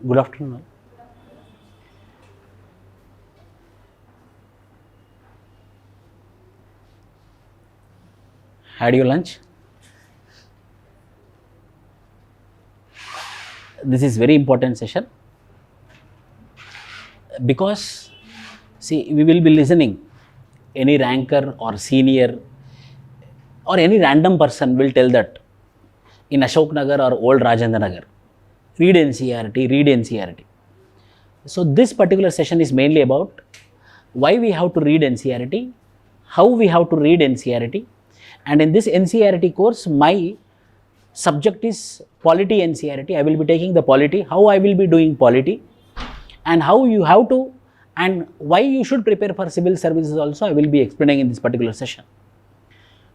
Good afternoon. Had your lunch? This is very important session because see, we will be listening. Any ranker or senior or any random person will tell that in Ashok Nagar or old Rajendra Nagar, read NCERT, read NCERT. So this particular session is mainly about why we have to read NCERT, how we have to read NCERT, and in this NCERT course, my subject is polity NCERT. I will be taking the polity, how I will be doing polity, and how you have to, and why you should prepare for civil services also I will be explaining in this particular session.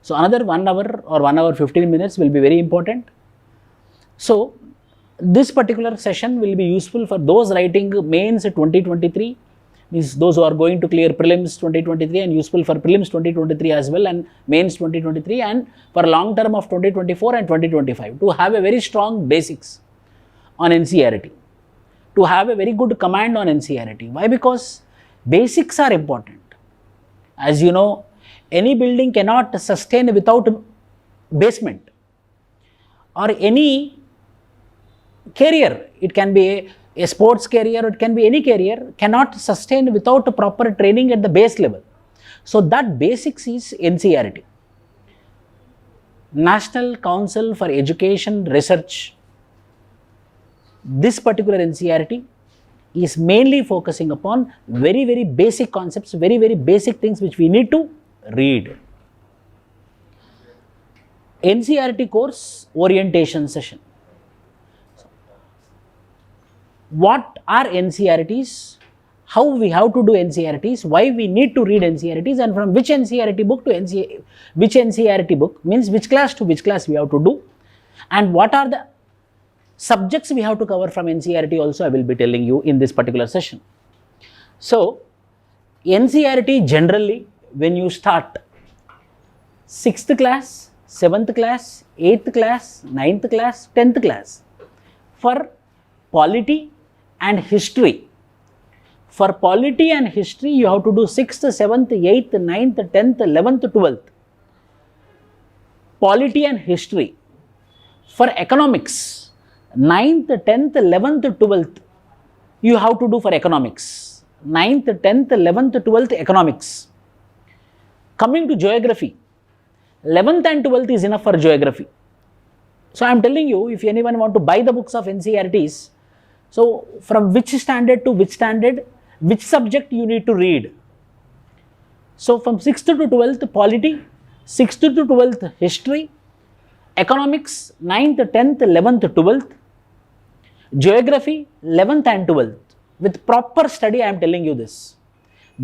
So another 1 hour or 1 hour 15 minutes will be very important. So this particular session will be useful for those writing mains 2023, means those who are going to clear prelims 2023, and useful for prelims 2023 as well, and mains 2023, and for long term of 2024 and 2025, to have a very strong basics on NCERT, to have a very good command on NCERT. Why? Because basics are important. As you know, any building cannot sustain without basement, or any career, it can be a sports career, it can be any career, cannot sustain without a proper training at the base level. So that basics is NCERT. National Council for Education Research, this particular NCERT is mainly focusing upon very, very basic concepts, very, very basic things which we need to read. NCERT course orientation session. What are NCERTs, how we have to do NCERTs, why we need to read NCERTs, and from which NCERT book to which NCERT book, means which class to which class we have to do, and what are the subjects we have to cover from NCERT also I will be telling you in this particular session. So NCERT generally, when you start 6th class, 7th class, 8th class, 9th class, 10th class, for polity and history. For polity and history, you have to do 6th, 7th, 8th, 9th, 10th, 11th, 12th. Polity and history. For economics, 9th, 10th, 11th, 12th, you have to do for economics. 9th, 10th, 11th, 12th, economics. Coming to geography, 11th and 12th is enough for geography. So I am telling you, if anyone want to buy the books of NCERTs, so from which standard to which standard, which subject you need to read. So from 6th to 12th polity, 6th to 12th history, economics 9th, 10th, 11th, 12th, geography 11th and 12th. With proper study I am telling you this.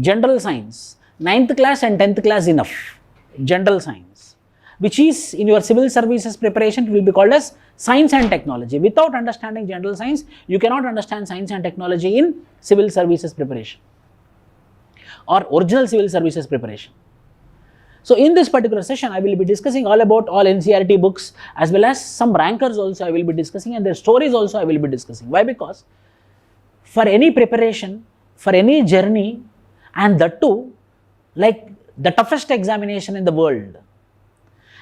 General science, 9th class and 10th class enough. General science, which is in your civil services preparation, it will be called as science and technology. Without understanding general science, you cannot understand science and technology in civil services preparation or original civil services preparation. So in this particular session, I will be discussing all about all NCERT books, as well as some rankers also I will be discussing, and their stories also I will be discussing. Why? Because for any preparation, for any journey, and that too, like the toughest examination in the world,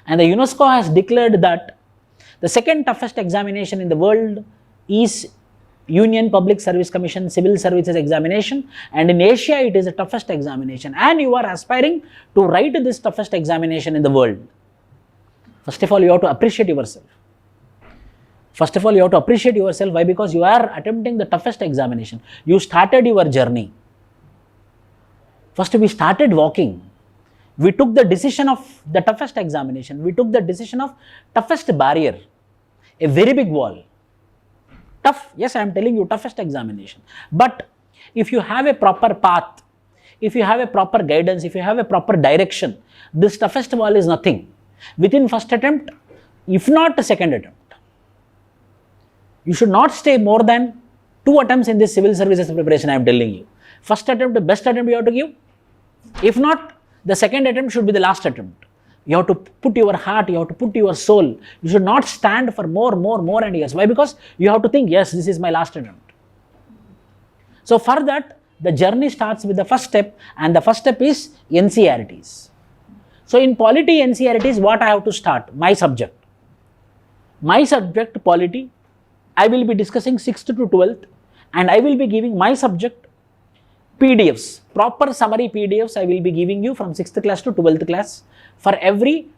and the UNESCO has declared that the second toughest examination in the world is Union Public Service Commission Civil Services Examination, and in Asia it is the toughest examination, and you are aspiring to write this toughest examination in the world. First of all, you have to appreciate yourself. First of all, you have to appreciate yourself. Why? Because you are attempting the toughest examination. You started your journey. First, we started walking. We took the decision of the toughest examination. We took the decision of toughest barrier, a very big wall. Tough, yes, I am telling you, toughest examination. But if you have a proper path, if you have a proper guidance, if you have a proper direction, this toughest wall is nothing. Within first attempt, if not the second attempt, you should not stay more than 2 attempts in this civil services preparation, I am telling you. First attempt, the best attempt you have to give. If not, the second attempt should be the last attempt. You have to put your heart, you have to put your soul. You should not stand for more and years. Why? Because you have to think, yes, this is my last attempt. So for that, the journey starts with the first step, and the first step is NCERTs. So in polity NCERTs, what I have to start? My subject. My subject polity, I will be discussing 6th to 12th, and I will be giving my subject PDFs, proper summary PDFs I will be giving you from 6th class to 12th class for every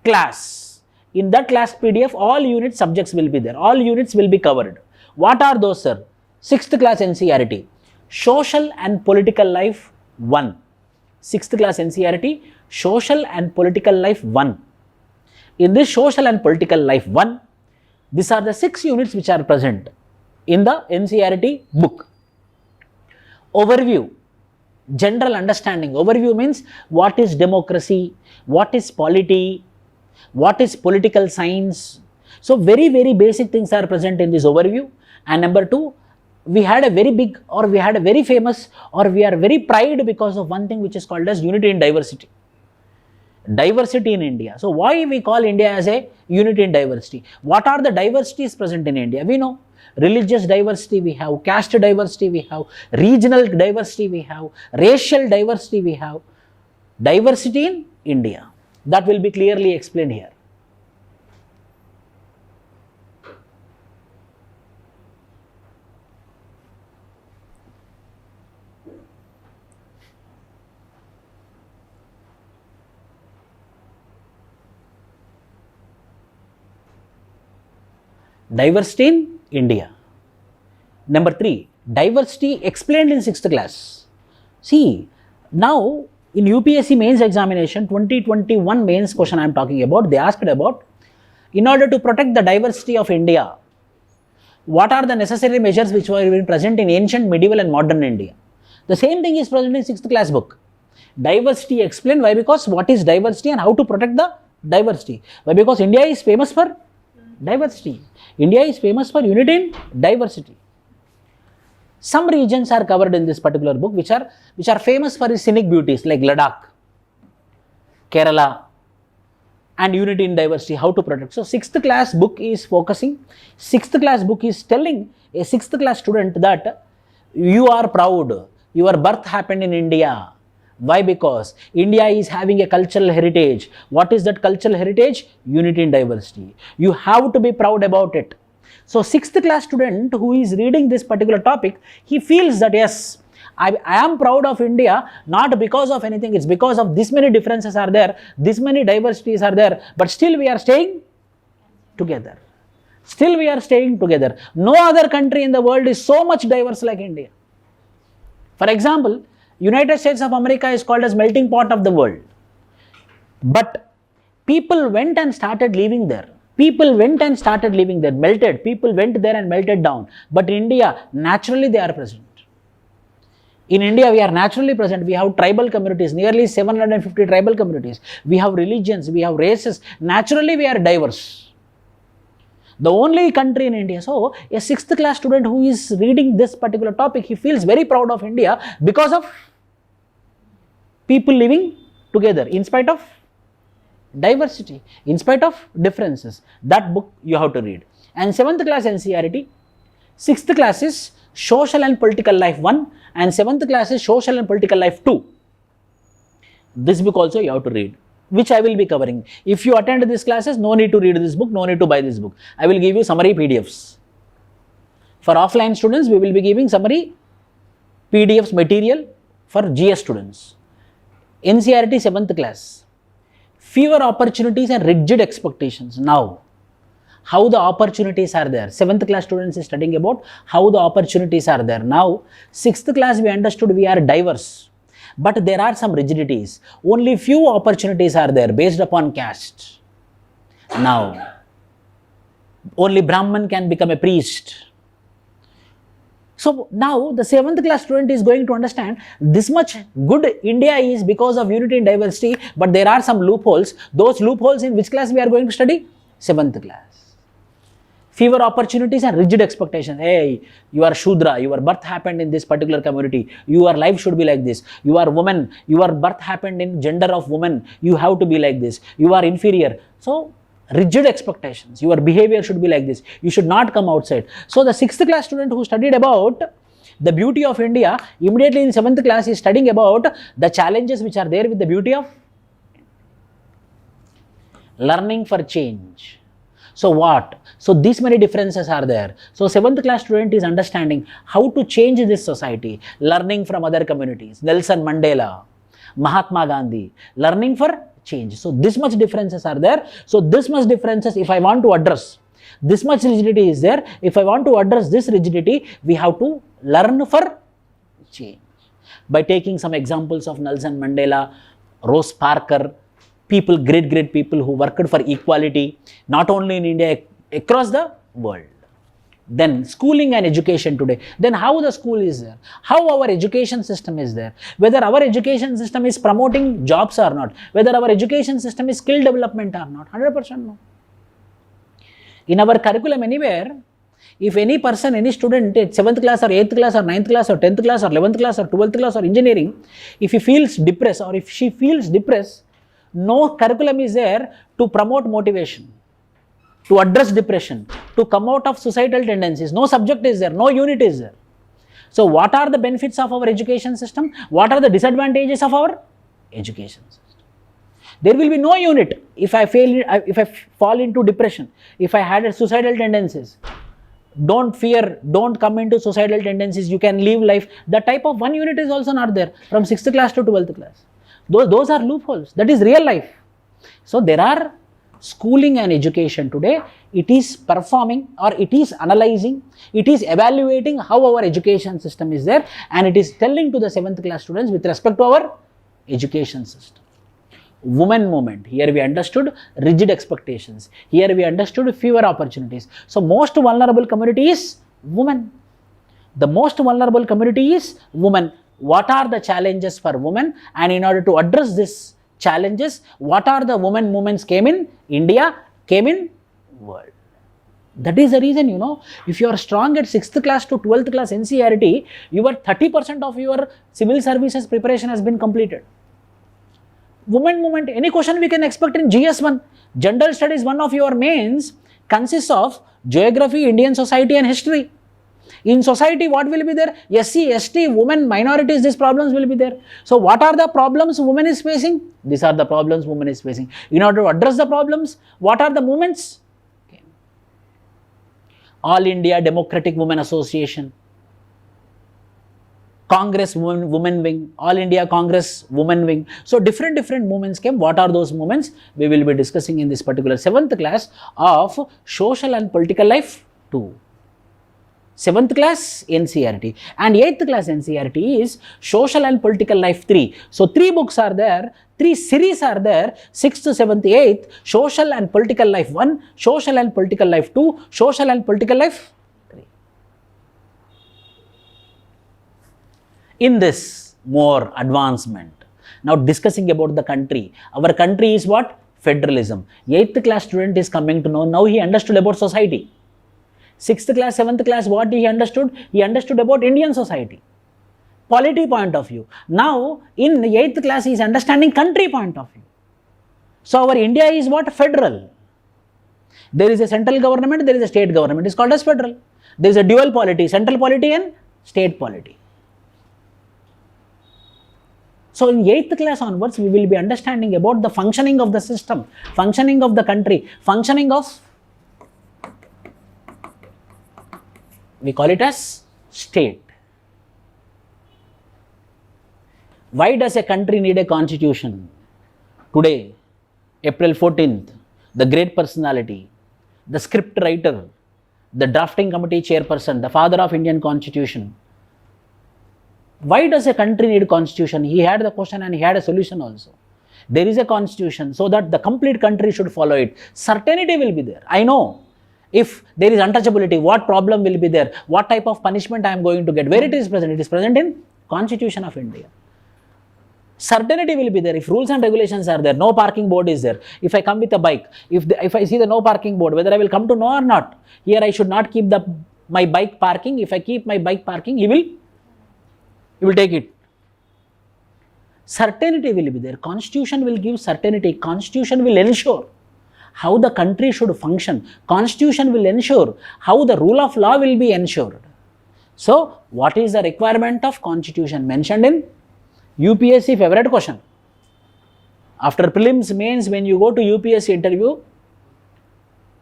class. In that class PDF, all unit subjects will be there. All units will be covered. What are those, sir? 6th class NCERT, Social and Political Life 1. 6th class NCERT, Social and Political Life 1. In this Social and Political Life 1, these are the 6 units which are present in the NCERT book. Overview, general understanding. Overview means what is democracy, what is polity, what is political science. So very, very basic things are present in this overview. And number 2, we had a very big, or we had a very famous, or we are very proud because of one thing which is called as unity in diversity. Diversity in India. So why we call India as a unity in diversity? What are the diversities present in India? We know religious diversity we have, caste diversity we have, regional diversity we have, racial diversity we have. Diversity in India. That will be clearly explained here. Diversity in India. Number 3, diversity explained in 6th class. See, now in UPSC mains examination 2021 mains question I am talking about, they asked about, in order to protect the diversity of India, what are the necessary measures which were present in ancient, medieval and modern India? The same thing is present in 6th class book. Diversity explained. Why? Because what is diversity and how to protect the diversity. Why? Because India is famous for diversity. India is famous for unity in diversity. Some regions are covered in this particular book which are famous for its scenic beauties like Ladakh, Kerala, and unity in diversity, how to protect. So 6th class book is focusing, 6th class book is telling a 6th class student that you are proud, your birth happened in India. Why? Because India is having a cultural heritage. What is that cultural heritage? Unity in diversity. You have to be proud about it. So 6th class student who is reading this particular topic, he feels that yes, I am proud of India, not because of anything, it's because of this many differences are there, this many diversities are there, but still we are staying together. Still we are staying together. No other country in the world is so much diverse like India. For example, United States of America is called as melting pot of the world. But people went and started living there. People went and started living there, melted. People went there and melted down. But in India, naturally they are present. In India, we are naturally present. We have tribal communities, nearly 750 tribal communities. We have religions, we have races. Naturally, we are diverse. The only country in India. So, a 6th class student who is reading this particular topic, he feels very proud of India because of people living together in spite of diversity, in spite of differences. That book you have to read. And 7th class NCERT, 6th class is Social and Political Life 1 and 7th class is Social and Political Life 2. This book also you have to read, which I will be covering. If you attend these classes, no need to read this book, no need to buy this book. I will give you summary PDFs. For offline students, we will be giving summary PDFs material for GS students. NCERT 7th class, fewer opportunities and rigid expectations. Now, how the opportunities are there. 7th class students is studying about how the opportunities are there. Now, 6th class we understood we are diverse, but there are some rigidities. Only few opportunities are there based upon caste. Now, only Brahman can become a priest. So now the 7th class student is going to understand this much good India is because of unity and diversity, but there are some loopholes. Those loopholes in which class we are going to study? 7th class. Fewer opportunities and rigid expectations. Hey, you are Shudra, your birth happened in this particular community. Your life should be like this. You are woman, your birth happened in gender of woman. You have to be like this. You are inferior. So rigid expectations. Your behavior should be like this. You should not come outside. So the 6th class student who studied about The beauty of India, immediately in 7th class is studying about the challenges which are there with the beauty of learning for change. So what? So these many differences are there. So 7th class student is understanding how to change this society, learning from other communities, Nelson Mandela, Mahatma Gandhi, learning for change. So this much differences are there. So this much differences, if I want to address, this much rigidity is there. If I want to address this rigidity, we have to learn for change. By taking some examples of Nelson Mandela, Rose Parker, people, great people who worked for equality, not only in India, across the world. Then schooling and education today. Then how the school is there? How our education system is there? Whether our education system is promoting jobs or not? Whether our education system is skill development or not? 100% no. In our curriculum anywhere, if any person, any student at 7th class or 8th class or 9th class or 10th class or 11th class or 12th class or engineering, if he feels depressed or if she feels depressed, no curriculum is there to promote motivation, to address depression, to come out of suicidal tendencies. No subject is there, no unit is there. So what are the benefits of our education system? What are the disadvantages of our education system? There will be no unit. If I fall into depression, if I had suicidal tendencies, don't fear, don't come into suicidal tendencies, you can live life. The type of one unit is also not there from 6th class to 12th class. Those are loopholes. That is real life. So there are schooling and education today. It is performing or it is analyzing, it is evaluating how our education system is there, and it is telling to the 7th class students with respect to our education system. Women movement, here we understood rigid expectations, here we understood fewer opportunities. So most vulnerable community is women. The most vulnerable community is women. What are the challenges for women, and in order to address these challenges, what are the women movements came in India, came in world. That is the reason, you know, if you are strong at 6th class to 12th class NCERT, your 30% of your civil services preparation has been completed. Women movement, any question we can expect in GS1. General studies, one of your mains consists of geography, Indian society and history. In society, what will be there? SC, ST, women, minorities, these problems will be there. So what are the problems women is facing? These are the problems women is facing. In order to address the problems, what are the movements? Okay. All India Democratic Women Association, Congress Women Wing, All India Congress Women Wing. So different movements came. What are those movements? We will be discussing in this particular 7th class of Social and Political Life 2. 7th class NCERT, and 8th class NCERT is Social and Political Life 3. So 3 books are there, 3 series are there, 6th, 7th, 8th, Social and Political Life 1, Social and Political Life 2, Social and Political Life 3. In this, more advancement. Now discussing about the country. Our country is what? Federalism. 8th class student is coming to know, now he understood about society. 6th class, 7th class, what he understood? He understood about Indian society, polity point of view. Now, in 8th class, he is understanding country point of view. So, our India is what? Federal. There is a central government, there is a state government. It is called as federal. There is a dual polity, central polity and state polity. So, in 8th class onwards, we will be understanding about the functioning of the system, functioning of the country, functioning of, we call it as state. Why does a country need a constitution? Today, April 14th, the great personality, the script writer, the drafting committee chairperson, the father of Indian constitution. Why does a country need a constitution? He had the question and he had a solution also. There is a constitution so that the complete country should follow it. Certainty will be there. I know. If there is untouchability, what problem will be there? What type of punishment I am going to get? Where it is present? It is present in Constitution of India. Certainty will be there. If rules and regulations are there, no parking board is there. If I come with a bike, if I see the no parking board, whether I will come to know or not, here I should not keep my bike parking. If I keep my bike parking, he will take it. Certainty will be there. Constitution will give certainty. Constitution will ensure how the country should function. Constitution will ensure how the rule of law will be ensured. So, what is the requirement of constitution mentioned in UPSC favorite question? After prelims, mains, when you go to UPSC interview,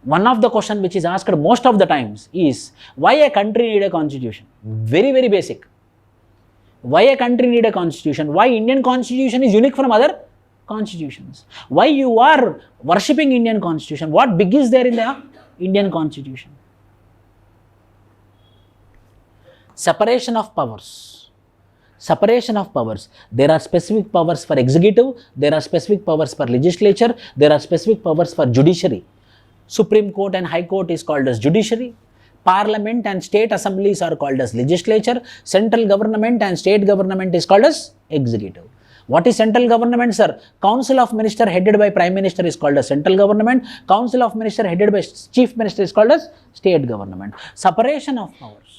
one of the question which is asked most of the times is, why a country need a constitution? Very, very basic. Why a country need a constitution? Why Indian constitution is unique from other constitutions? Why you are worshipping Indian constitution? What big is there in the Indian constitution? Separation of powers. Separation of powers. There are specific powers for executive, there are specific powers for legislature, there are specific powers for judiciary. Supreme Court and High Court is called as judiciary. Parliament and state assemblies are called as legislature. Central government and state government is called as executive. What is central government, sir? Council of Minister headed by Prime Minister is called as central government. Council of Minister headed by Chief Minister is called as state government. Separation of powers.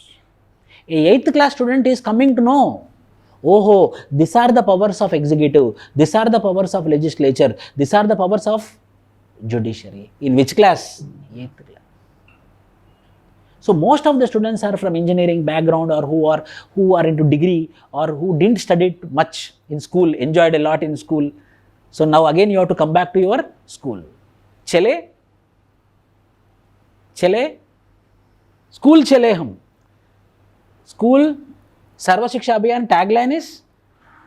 A 8th class student is coming to know, oh, these are the powers of executive, these are the powers of legislature, these are the powers of judiciary. In which class? 8th class. So most of the students are from engineering background, or who are into degree, or who didn't study much in school, enjoyed a lot in school. So now again you have to come back to your school. Chale? Chale? School chale hum. School, Sarva Shiksha Abhiyan tagline is,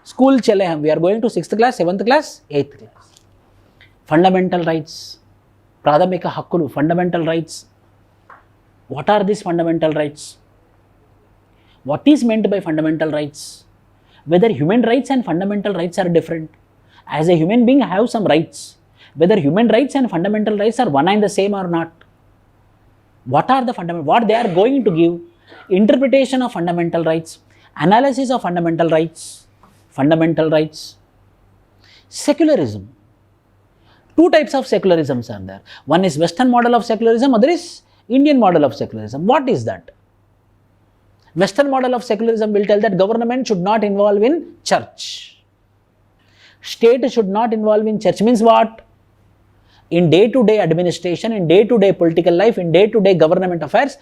school chale hum. We are going to 6th class, 7th class, 8th class. Fundamental rights. Pradhamika Hakkulu, fundamental rights. What are these fundamental rights? What is meant by fundamental rights? Whether human rights and fundamental rights are different. As a human being, I have some rights. Whether human rights and fundamental rights are one and the same or not. What are the fundamental, what they are going to give? Interpretation of fundamental rights, analysis of fundamental rights, secularism. Two types of secularisms are there. One is Western model of secularism, other is Indian model of secularism. What is that? Western model of secularism will tell that government should not involve in church. State should not involve in church means what? In day-to-day administration, in day-to-day political life, in day-to-day government affairs,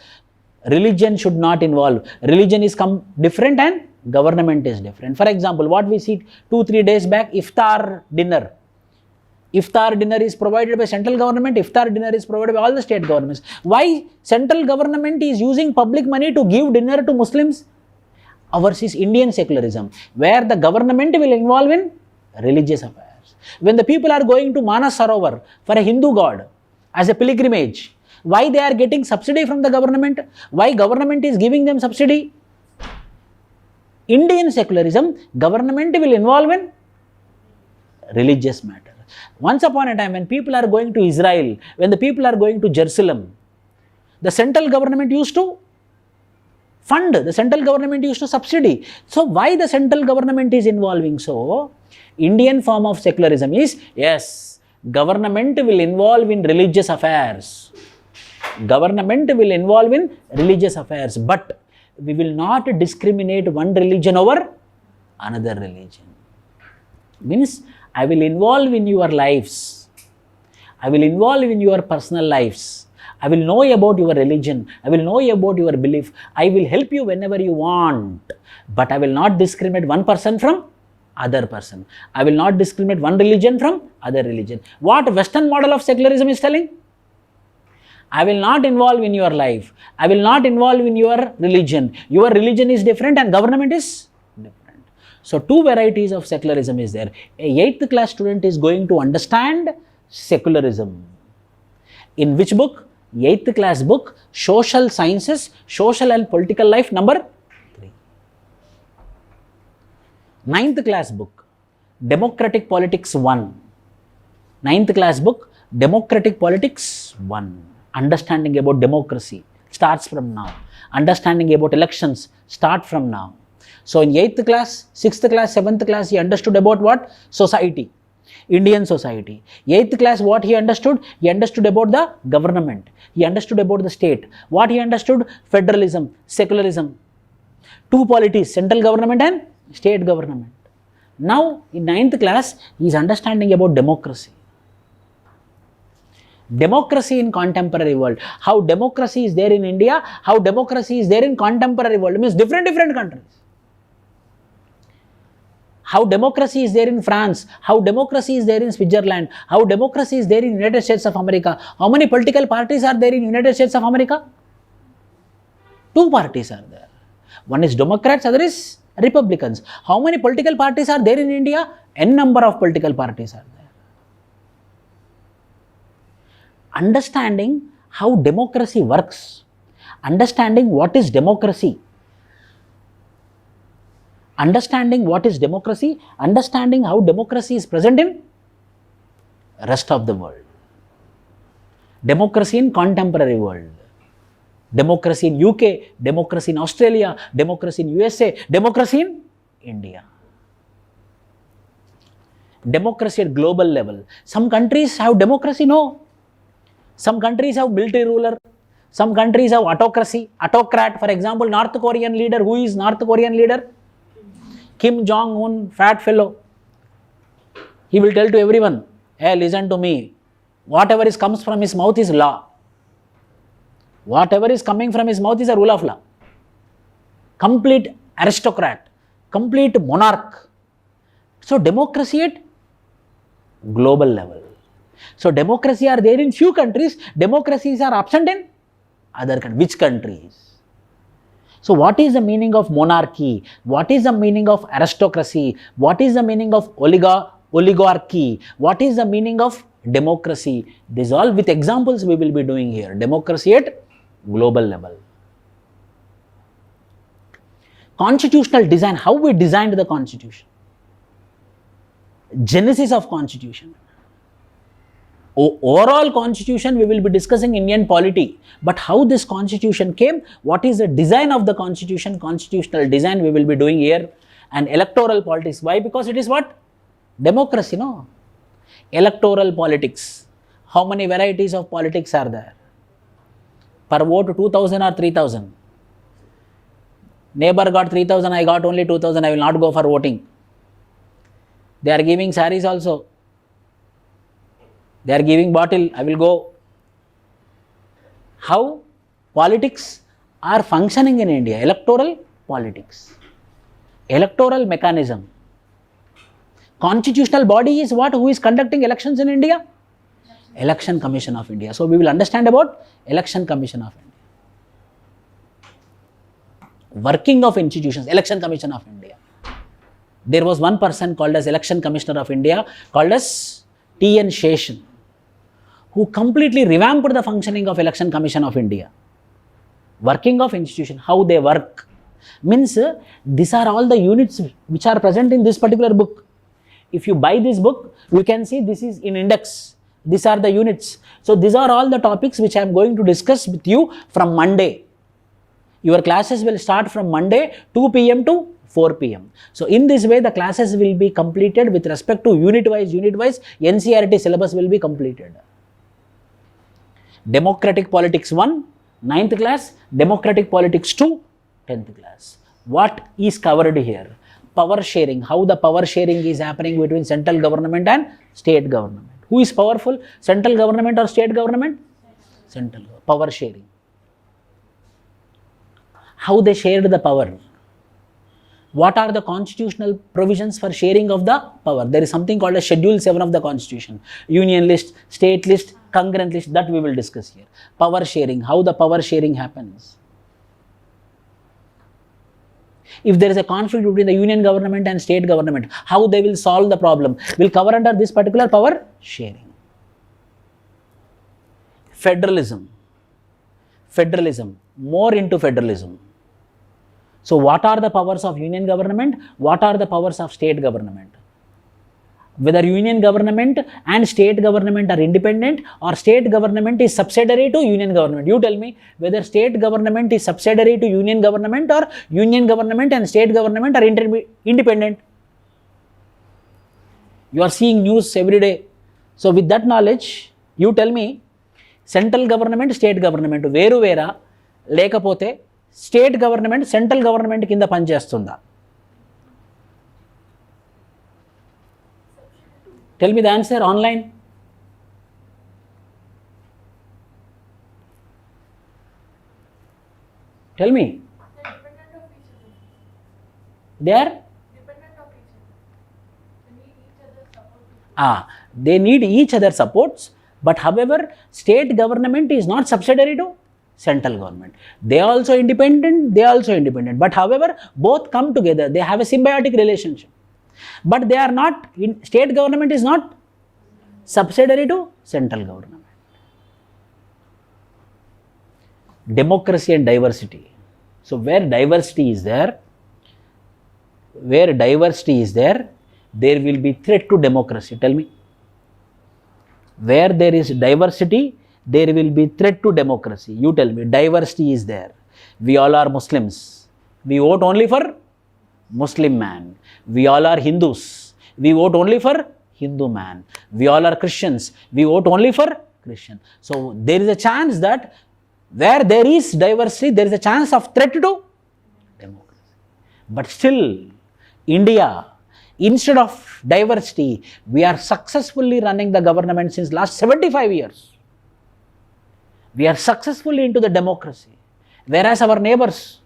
religion should not involve. Religion is different and government is different. For example, what we see 2-3 days back, iftar dinner. Iftar dinner is provided by central government, iftar dinner is provided by all the state governments. Why central government is using public money to give dinner to Muslims? Ours is Indian secularism, where the government will involve in religious affairs. When the people are going to Manas Sarovar for a Hindu god as a pilgrimage, why they are getting subsidy from the government? Why government is giving them subsidy? Indian secularism, government will involve in religious matter. Once upon a time, when people are going to Israel, when the people are going to Jerusalem, the central government used to fund, the central government used to subsidy. So why the central government is involving? So Indian form of secularism is, yes, government will involve in religious affairs. Government will involve in religious affairs, but we will not discriminate one religion over another religion. Means I will involve in your lives. I will involve in your personal lives. I will know about your religion. I will know about your belief. I will help you whenever you want, but I will not discriminate one person from other person. I will not discriminate one religion from other religion. What Western model of secularism is telling? I will not involve in your life. I will not involve in your religion. Your religion is different and government is different. So two varieties of secularism is there. A 8th class student is going to understand secularism. In which book? 8th class book, Social Sciences, Social and Political Life, number 3. 9th class book, Democratic Politics 1. 9th class book, Democratic Politics 1. Understanding about democracy starts from now. Understanding about elections start from now. So in 8th class, 6th class, 7th class, he understood about what? Society, Indian society. 8th class, what he understood? He understood about the government. He understood about the state. What he understood? Federalism, secularism. Two polities, central government and state government. Now in 9th class, he is understanding about democracy. Democracy in contemporary world. How democracy is there in India, how democracy is there in contemporary world, means different countries. How democracy is there in France, how democracy is there in Switzerland, how democracy is there in United States of America. How many political parties are there in United States of America? 2 parties are there. One is Democrats, other is Republicans. How many political parties are there in India? N number of political parties are there. Understanding how democracy works, understanding what is democracy, understanding what is democracy, understanding how democracy is present in rest of the world. Democracy in contemporary world. Democracy in UK, democracy in Australia, democracy in USA, democracy in India. Democracy at global level. Some countries have democracy, no. Some countries have military ruler. Some countries have autocracy, autocrat. For example, North Korean leader. Who is North Korean leader? Kim Jong-un, fat fellow. He will tell to everyone, hey, listen to me. Whatever comes from his mouth is law. Whatever is coming from his mouth is a rule of law. Complete aristocrat, complete monarch. So democracy at global level. So democracy are there in few countries, democracies are absent in other countries. Which countries? So what is the meaning of monarchy? What is the meaning of aristocracy? What is the meaning of oligarchy? What is the meaning of democracy? This all with examples we will be doing here. Democracy at global level. Constitutional design, how we designed the constitution. Genesis of constitution. Overall constitution we will be discussing Indian polity, but how this constitution came, what is the design of the constitution, constitutional design we will be doing here, and electoral politics. Why? Because it is what? Democracy, no? Electoral politics. How many varieties of politics are there? Per vote 2000 or 3000. Neighbor got 3000, I got only 2000, I will not go for voting. They are giving saris also. They are giving bottle, I will go. How politics are functioning in India? Electoral politics. Electoral mechanism. Constitutional body is what? Who is conducting elections in India? Election Commission of India. So we will understand about Election Commission of India. Working of institutions, Election Commission of India. There was one person called as Election Commissioner of India, called as T.N. Sheshan, who completely revamped the functioning of Election Commission of India. Working of institution, how they work. Means these are all the units which are present in this particular book. If you buy this book, you can see this is in index. These are the units. So these are all the topics which I am going to discuss with you from Monday. Your classes will start from Monday 2 p.m. to 4 p.m. So in this way the classes will be completed with respect to unit wise NCERT syllabus will be completed. Democratic Politics 1, 9th class, Democratic Politics 2, 10th class. What is covered here? Power sharing, how the power sharing is happening between central government and state government. Who is powerful? Central government or state government? Central. Power sharing. How they shared the power. What are the constitutional provisions for sharing of the power? There is something called as Schedule 7 of the Constitution. Union list, state list, concurrent list, that we will discuss here. Power sharing, how the power sharing happens. If there is a conflict between the union government and state government, how they will solve the problem will cover under this particular power sharing. Federalism. Federalism, more into federalism. So what are the powers of union government? What are the powers of state government? Whether union government and state government are independent or state government is subsidiary to union government. You tell me whether state government is subsidiary to union government or union government and state government are independent. You are seeing news every day. So with that knowledge, you tell me central government, state government వేరు వేరా లేకపోతే state government central government కింద పనిచేస్తుందా? Tell me the answer online. Tell me. They are? They need each other supports, but however, state government is not subsidiary to central government. They are also independent, but however, both come together, they have a symbiotic relationship. But they are not, state government is not subsidiary to central government. Democracy and diversity. So where diversity is there, there will be threat to democracy. Tell me. Where there is diversity, there will be threat to democracy. You tell me. Diversity is there. We all are Muslims. We vote only for Muslim man. We all are Hindus. We vote only for Hindu man. We all are Christians. We vote only for Christian. So there is a chance that where there is diversity, there is a chance of threat to democracy. But still, India, instead of diversity, we are successfully running the government since last 75 years. We are successfully into the democracy. Whereas our neighbors,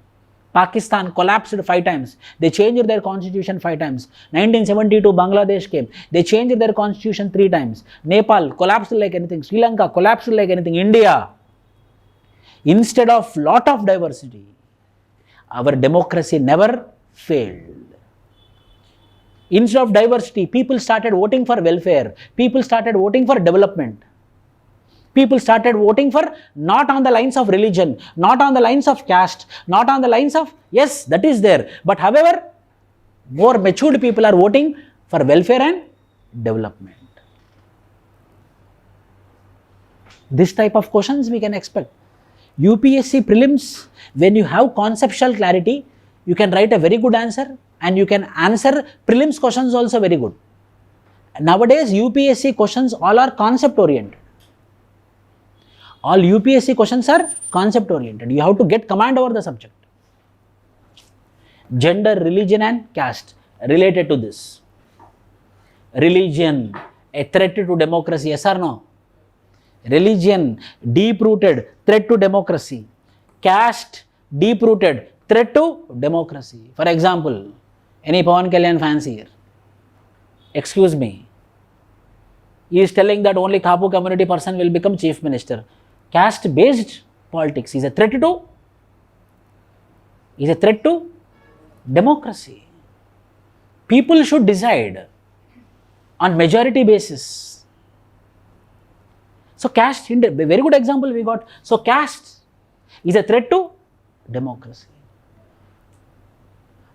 Pakistan collapsed 5 times. They changed their constitution 5 times. 1972 Bangladesh came. They changed their constitution 3 times. Nepal collapsed like anything. Sri Lanka collapsed like anything. India, instead of lot of diversity, our democracy never failed. Instead of diversity, people started voting for welfare. People started voting for development. People started voting for not on the lines of religion, not on the lines of caste, not on the lines of, yes, that is there. But however, more matured people are voting for welfare and development. This type of questions we can expect. UPSC prelims, when you have conceptual clarity, you can write a very good answer and you can answer prelims questions also very good. Nowadays, UPSC questions all are concept oriented. All UPSC questions are concept oriented. You have to get command over the subject. Gender, religion and caste related to this. Religion, a threat to democracy, yes or no? Religion, deep-rooted threat to democracy. Caste, deep-rooted threat to democracy. For example, any Pawan Kalyan fans here? Excuse me. He is telling that only Kapu community person will become chief minister. Caste-based politics is a threat to democracy. People should decide on majority basis. So caste, a very good example we got. So caste is a threat to democracy.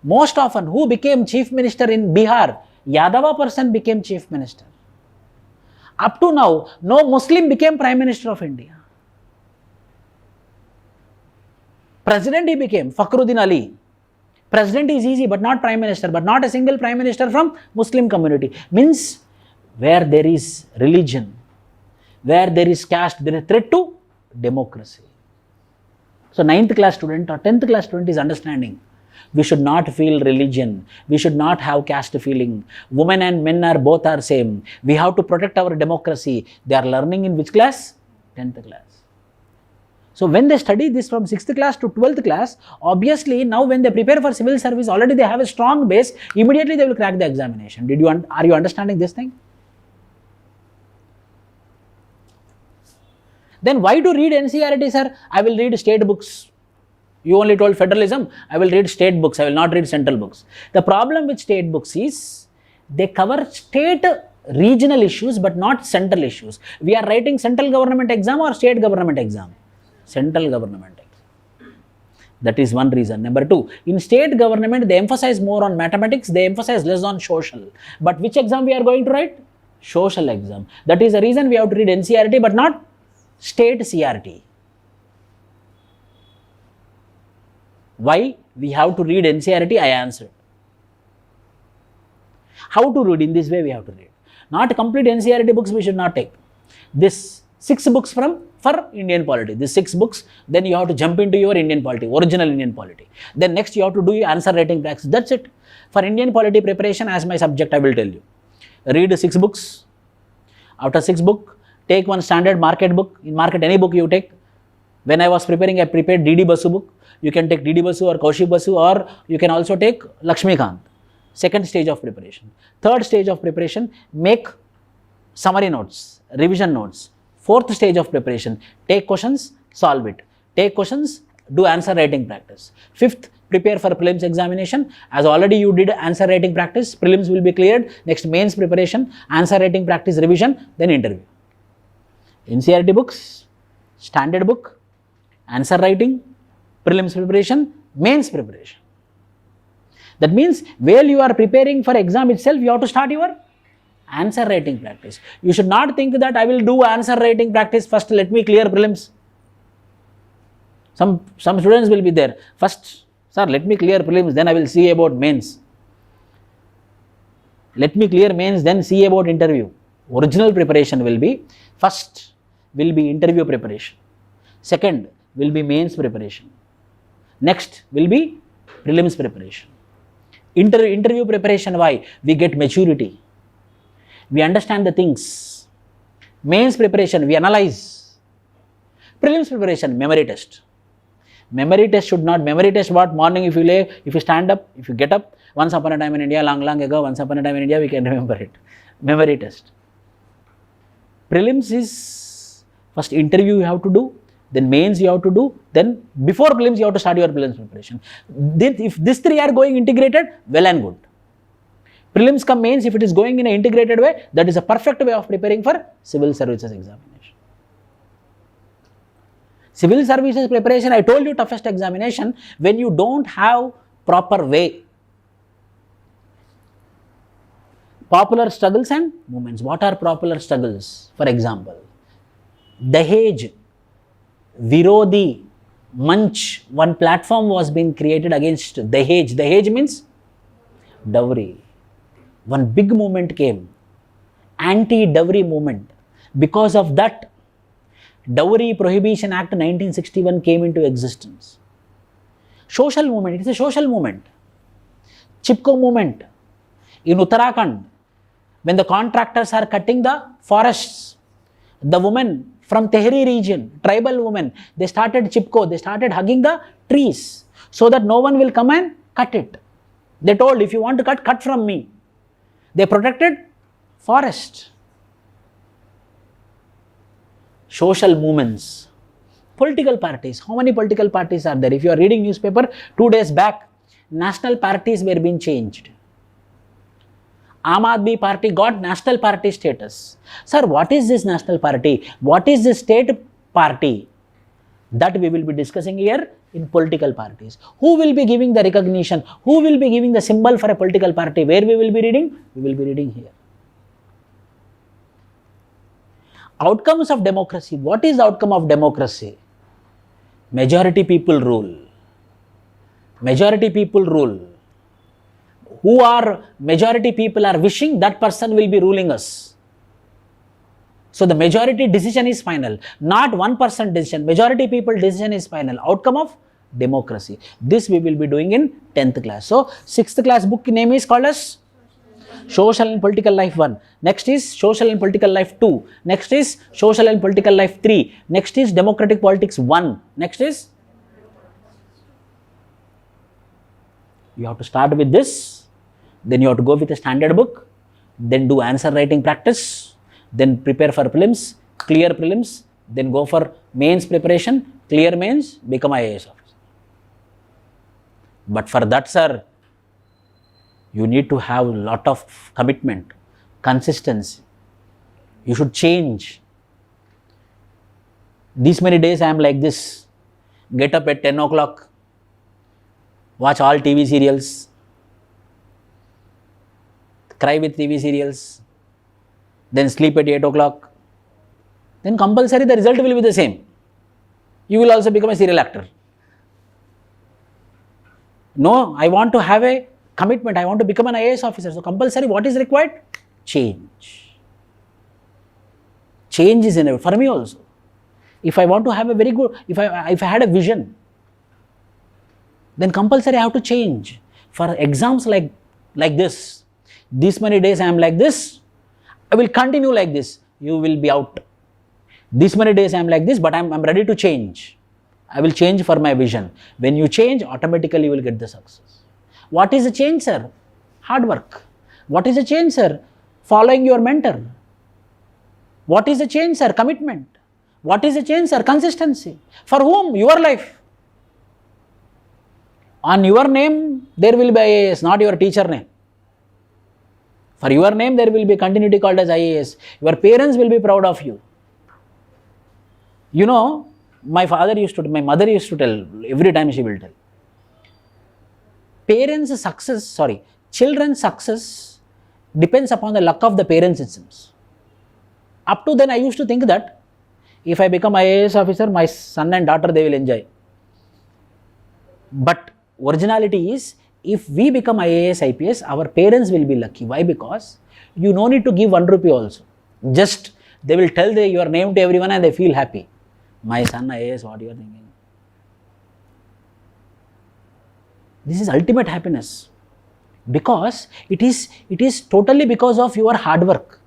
Most often, who became chief minister in Bihar? Yadava person became chief minister. Up to now, no Muslim became prime minister of India. President he became, Fakhruddin Ali. President is easy, but not prime minister, but not a single prime minister from Muslim community. Means, where there is religion, where there is caste, there is a threat to democracy. So 9th class student or 10th class student is understanding. We should not feel religion. We should not have caste feeling. Women and men are both are same. We have to protect our democracy. They are learning in which class? 10th class. So when they study this from 6th class to 12th class, obviously now when they prepare for civil service, already they have a strong base. Immediately they will crack the examination. Are you understanding this thing? Then why to read NCERT, sir? I will read state books. You only told federalism, I will read state books, I will not read central books. The problem with state books is, they cover state regional issues but not central issues. We are writing central government exam or state government exam? Central government exam. That is one reason. Number 2, in state government, they emphasize more on mathematics, they emphasize less on social. But which exam we are going to write? Social exam. That is the reason we have to read NCERT but not state CRT. Why we have to read NCERT? I answered. How to read? In this way we have to read. Not complete NCERT books we should not take. This 6 books for Indian polity. These 6 books, then you have to jump into your Indian polity, original Indian polity. Then next you have to do your answer writing practice. That's it. For Indian polity preparation as my subject, I will tell you. Read 6 books. After 6 books, take one standard market book. In market, any book you take. When I was preparing, I prepared DD Basu book. You can take DD Basu or Kaushik Basu, or you can also take Lakshmikant. Second stage of preparation. Third stage of preparation, make summary notes, revision notes. Fourth stage of preparation, take questions, solve it. Take questions, do answer writing practice. Fifth, prepare for prelims examination. As already you did answer writing practice, prelims will be cleared. Next, mains preparation, answer writing practice, revision, then interview. NCERT books, standard book, answer writing, prelims preparation, mains preparation. That means while you are preparing for exam itself, you have to start your answer writing practice. You should not think that I will do answer writing practice first, let me clear prelims. Some students will be there. First, sir, let me clear prelims, then I will see about mains. Let me clear mains, then see about interview. Original preparation will be, first will be interview preparation. Second will be mains preparation. Next will be prelims preparation. Interview preparation, why? We get maturity. We understand the things. Mains preparation, we analyze. Prelims preparation, memory test. Memory test should not, memory test what? Morning if you lay, if you stand up, if you get up, once upon a time in India, long ago, once upon a time in India, we can remember it. Memory test. Prelims is, first interview you have to do, then mains you have to do, then before prelims you have to start your prelims preparation. Then if these three are going integrated, well and good. Prelims come mains, if it is going in an integrated way, that is a perfect way of preparing for civil services examination. Civil services preparation, I told you toughest examination, when you don't have proper way. Popular struggles and movements. What are popular struggles? For example, Dahej, Virodi, Manch, one platform was being created against Dahej. Dahej means dowry. One big movement came, anti-dowry movement. Because of that, Dowry Prohibition Act 1961 came into existence. Social movement, it is a social movement. Chipko movement. In Uttarakhand, when the contractors are cutting the forests, the women from Tehri region, tribal women, they started Chipko, they started hugging the trees so that no one will come and cut it. They told, if you want to cut, cut from me. They protected forest. Social movements. Political parties. How many political parties are there? If you are reading newspaper, 2 days back, national parties were being changed. Aam Aadmi Party got national party status. Sir, what is this national party? What is this state party? That we will be discussing here in political parties. Who will be giving the recognition? Who will be giving the symbol for a political party? Where we will be reading? We will be reading here. Outcomes of democracy. What is the outcome of democracy? Majority people rule. Majority people rule. Who are majority people are wishing, that person will be ruling us. So the majority decision is final, not 1% decision. Majority people decision is final. Outcome of democracy. This we will be doing in 10th class. So 6th class book name is called as Social and Political Life 1. Next is Social and Political Life 2. Next is Social and Political Life 3. Next is Democratic Politics 1. Next is, you have to start with this, then you have to go with a standard book, then do answer writing practice, then prepare for prelims, clear prelims, then go for mains preparation, clear mains, become IAS officer. But for that, sir, you need to have a lot of commitment, consistency. You should change. These many days I am like this. Get up at 10 o'clock, watch all TV serials, cry with TV serials, then sleep at 8 o'clock. Then compulsory the result will be the same. You will also become a serial actor. No, I want to have a commitment, I want to become an IAS officer. So compulsory, what is required? Change. Change is inevitable for me also. If I want to have a very good, if I had a vision, then compulsory I have to change. For exams like this, these many days I am like this, I will continue like this, you will be out. These many days I am like this, but I am ready to change. I will change for my vision. When you change, automatically you will get the success. What is the change, sir? Hard work. What is the change, sir? Following your mentor. What is the change, sir? Commitment. What is the change, sir? Consistency. For whom? Your life. On your name, there will be IAS, not your teacher name. For your name, there will be continuity called as IAS. Your parents will be proud of you. You know, my mother used to tell, every time she will tell. Children's success depends upon the luck of the parents itself. Up to then, I used to think that if I become IAS officer, my son and daughter, they will enjoy. But originality is, if we become IAS, IPS, our parents will be lucky. Why? Because you no need to give 1 rupee also. Just they will tell your name to everyone and they feel happy. My son IAS, what you are thinking? This is ultimate happiness. Because it is totally because of your hard work.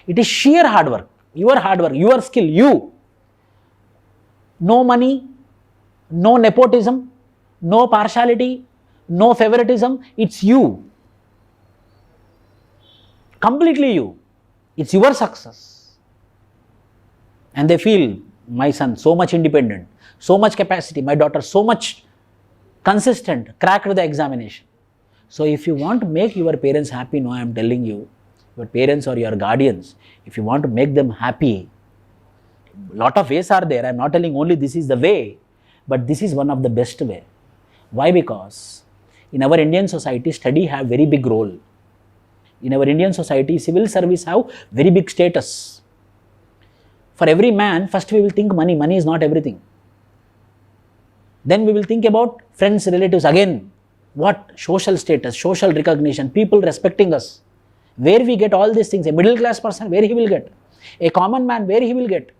It is sheer hard work. Your hard work, your skill, you. No money, no nepotism, no partiality, no favoritism. It's you. Completely you. It's your success. And they feel, my son so much independent, so much capacity, my daughter so much consistent, cracked the examination. So if you want to make your parents happy, no, I am telling you, your parents or your guardians, if you want to make them happy, lot of ways are there. I am not telling only this is the way, but this is one of the best way. Why? Because in our Indian society, study have very big role. In our Indian society, civil service have very big status. For every man, first we will think money. Money is not everything. Then we will think about friends, relatives. Again, what? Social status, social recognition, people respecting us. Where we get all these things? A middle class person, where he will get? A common man, where he will get?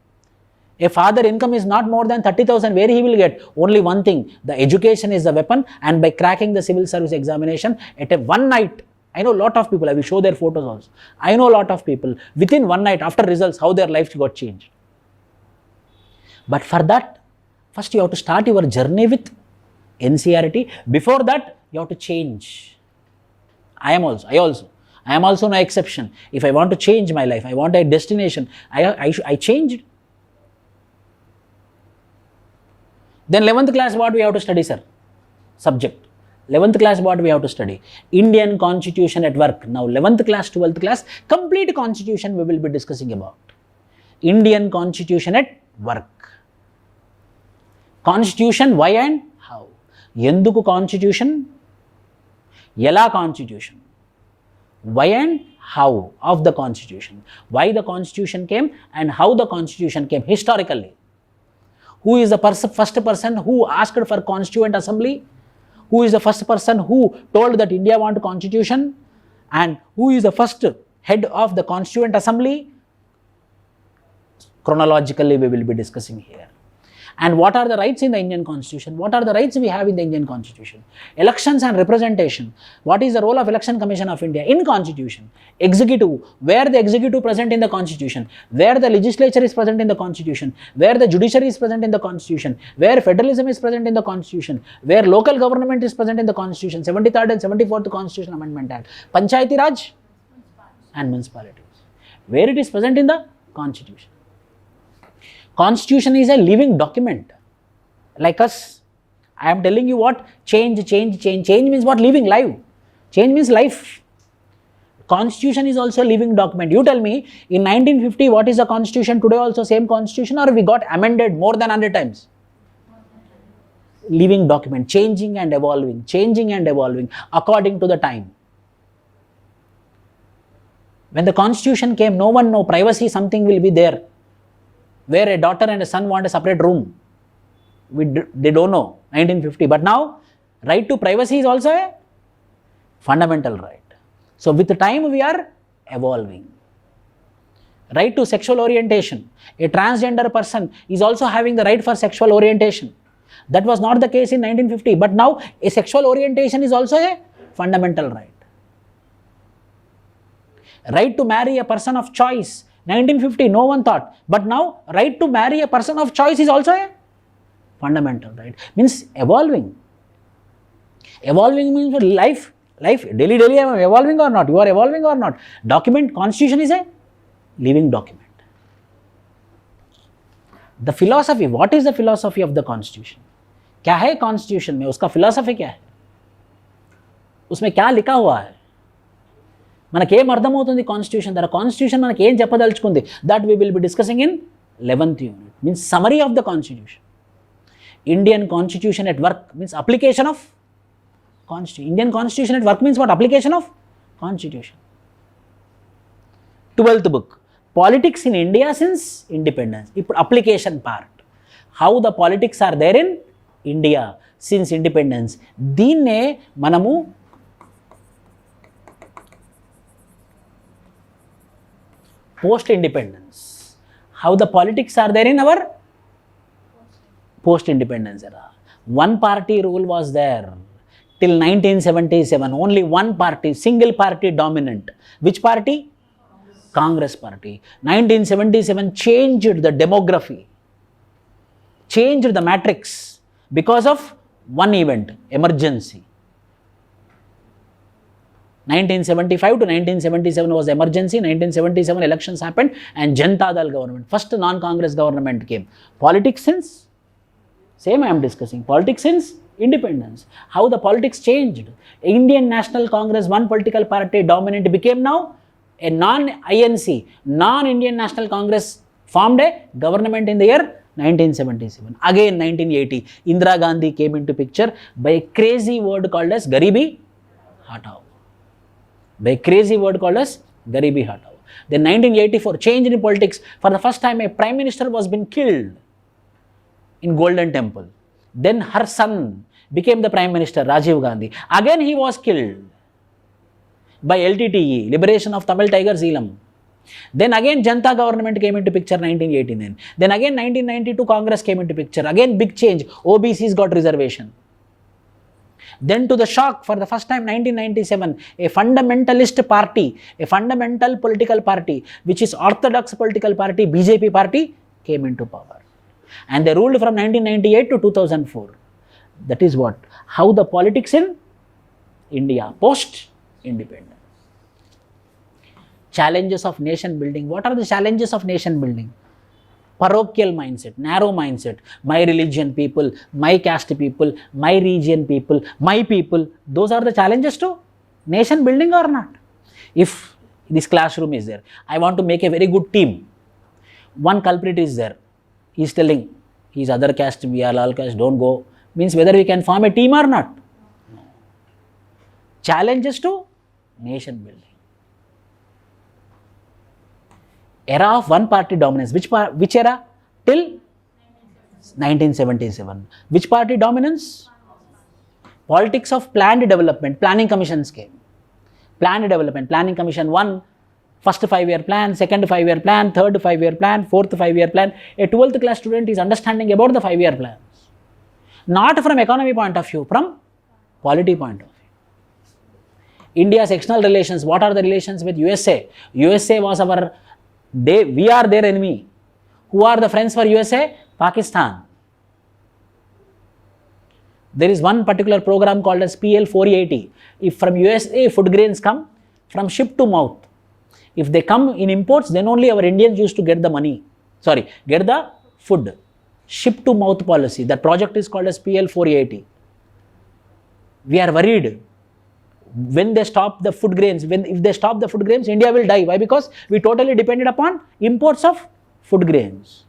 A father income is not more than 30,000, where he will get? Only one thing, the education is the weapon, and by cracking the civil service examination at one night, I know a lot of people, I will show their photos also. I know a lot of people, within one night after results, how their lives got changed. But for that, first you have to start your journey with NCERT. Before that, you have to change. I am also no exception. If I want to change my life, I want a destination, I changed. Then 11th class, what we have to study, sir? Subject. 11th class, what we have to study? Indian Constitution at work. Now 11th class, 12th class, complete Constitution we will be discussing about. Indian Constitution at work. Constitution, why and how? Yenduku Constitution? Yela Constitution? Why and how of the Constitution? Why the Constitution came and how the Constitution came historically? Who is the first person who asked for Constituent Assembly? Who is the first person who told that India want Constitution? And who is the first head of the Constituent Assembly? Chronologically, we will be discussing here. And what are the rights in the Indian Constitution? What are the rights we have in the Indian Constitution? Elections and representation. What is the role of Election Commission of India in Constitution? Executive, where the executive present in the Constitution, where the legislature is present in the Constitution, where the judiciary is present in the Constitution, where federalism is present in the Constitution, where local government is present in the Constitution, 73rd and 74th Constitution Amendment Act, Panchayati Raj and municipalities, where it is present in the Constitution. Constitution is a living document. Like us, I am telling you what? Change. Change means what? Living, life. Change means life. Constitution is also a living document. You tell me, in 1950, what is the Constitution? Today also same Constitution, or we got amended more than 100 times? Living document, changing and evolving according to the time. When the Constitution came, no one know privacy, something will be there. Where a daughter and a son want a separate room. They don't know, 1950. But now, right to privacy is also a fundamental right. So with the time we are evolving. Right to sexual orientation. A transgender person is also having the right for sexual orientation. That was not the case in 1950. But now, a sexual orientation is also a fundamental right. Right to marry a person of choice. 1950, no one thought. But now, right to marry a person of choice is also a fundamental, right? Means evolving. Evolving means life, daily I am evolving or not, you are evolving or not. Document, constitution is a living document. The philosophy, what is the philosophy of the constitution? क्या है constitution में, उसका philosophy क्या है, उसमें क्या लिखा हुआ है, మనకి ఏం అర్థమవుతుంది కాన్స్టిట్యూషన్ ద్వారా, కాన్స్టిట్యూషన్ మనకి ఏం చెప్పదలుచుకుంది, that we will be discussing in 11th unit. Means summary of the constitution. Indian constitution at work means application of constitution. Indian constitution at work means what, application of constitution. 12th book politics in India since independence. ఇప్పుడు application part, how the politics are there in India since independence. దీన్నే మనము post-independence. How the politics are there in our post-independence era. One party rule was there till 1977. Only one party, single party dominant. Which party? Congress party. 1977 changed the demography, changed the matrix because of one event, emergency. 1975 to 1977 was emergency. 1977 elections happened and Janata Dal government, first non-Congress government came. Politics since, same I am discussing, politics since independence. How the politics changed. Indian National Congress, one political party dominant, became now a non-INC, non-Indian National Congress, formed a government in the year 1977. Again 1980, Indira Gandhi came into picture by a crazy word called as Garibi Hatao. By a crazy word called as Garibi Hatao. Then 1984, change in politics. For the first time, a prime minister was been killed in Golden Temple. Then her son became the prime minister, Rajiv Gandhi. Again he was killed by LTTE, Liberation of Tamil Tiger Zealam. Then again Janata government came into picture 1989. Then again 1992 Congress came into picture. Again big change, OBCs got reservation. Then to the shock, for the first time 1997, a fundamentalist party, a fundamental political party, which is orthodox political party, BJP party, came into power. And they ruled from 1998 to 2004. That is what? How the politics in India, post-independence. Challenges of nation building. What are the challenges of nation building? Parochial mindset, narrow mindset, my religion people, my caste people, my region people, my people. Those are the challenges to nation building or not? If this classroom is there, I want to make a very good team. One culprit is there. He is telling, he is other caste, we are all caste, don't go. Means whether we can form a team or not. No. Challenges to nation building. Era of one party dominance. Which era? Till 1977. Which party dominance? Politics of planned development. Planning commissions came. Planned development. Planning commission 1, first 5-year plan, second 5-year plan, third 5-year plan, fourth 5-year plan. A 12th class student is understanding about the 5-year plans. Not from economy point of view, from polity point of view. India's external relations. What are the relations with USA? USA was our we are their enemy. Who are the friends for USA? Pakistan. There is one particular program called as PL 480. If from USA food grains come from ship to mouth, if they come in imports, then only our Indians used to get the money. Get the food. Ship to mouth policy. That project is called as PL 480. We are worried. When they stop the food grains, if they stop the food grains, India will die. Why? Because we totally depended upon imports of food grains.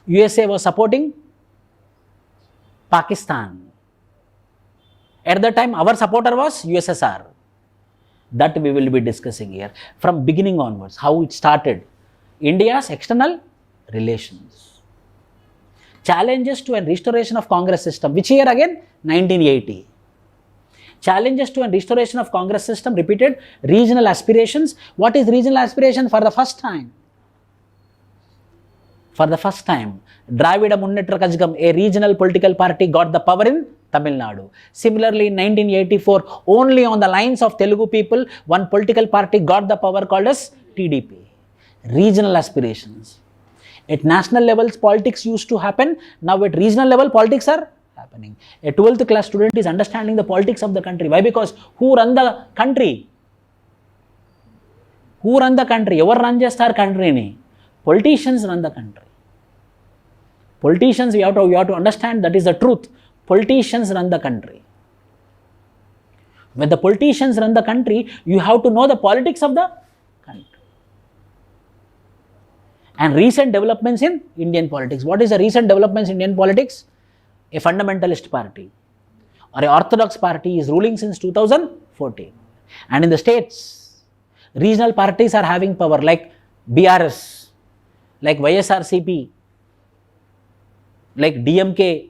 USA was supporting Pakistan. At that time, our supporter was USSR. That we will be discussing here. From beginning onwards, how it started. India's external relations. Challenges to a restoration of Congress system. Which year again? 1980. Challenges to a restoration of Congress system, repeated. Regional aspirations. What is regional aspiration? For the first time, Dravida Munnetra Kazhagam, a regional political party, got the power in Tamil Nadu. Similarly, in 1984, only on the lines of Telugu people, one political party got the power called as TDP. Regional aspirations. At national levels, politics used to happen. Now at regional level, politics are happening. A 12th class student is understanding the politics of the country. Why? Because who run the country? Who run the country? Ever run just our country ni? Politicians run the country. Politicians, we have to understand that is the truth. Politicians run the country. When the politicians run the country, you have to know the politics of the country. And recent developments in Indian politics. What is the recent developments in Indian politics? A fundamentalist party or a orthodox party is ruling since 2014. And in the states, regional parties are having power like BRS, like YSRCP, like DMK.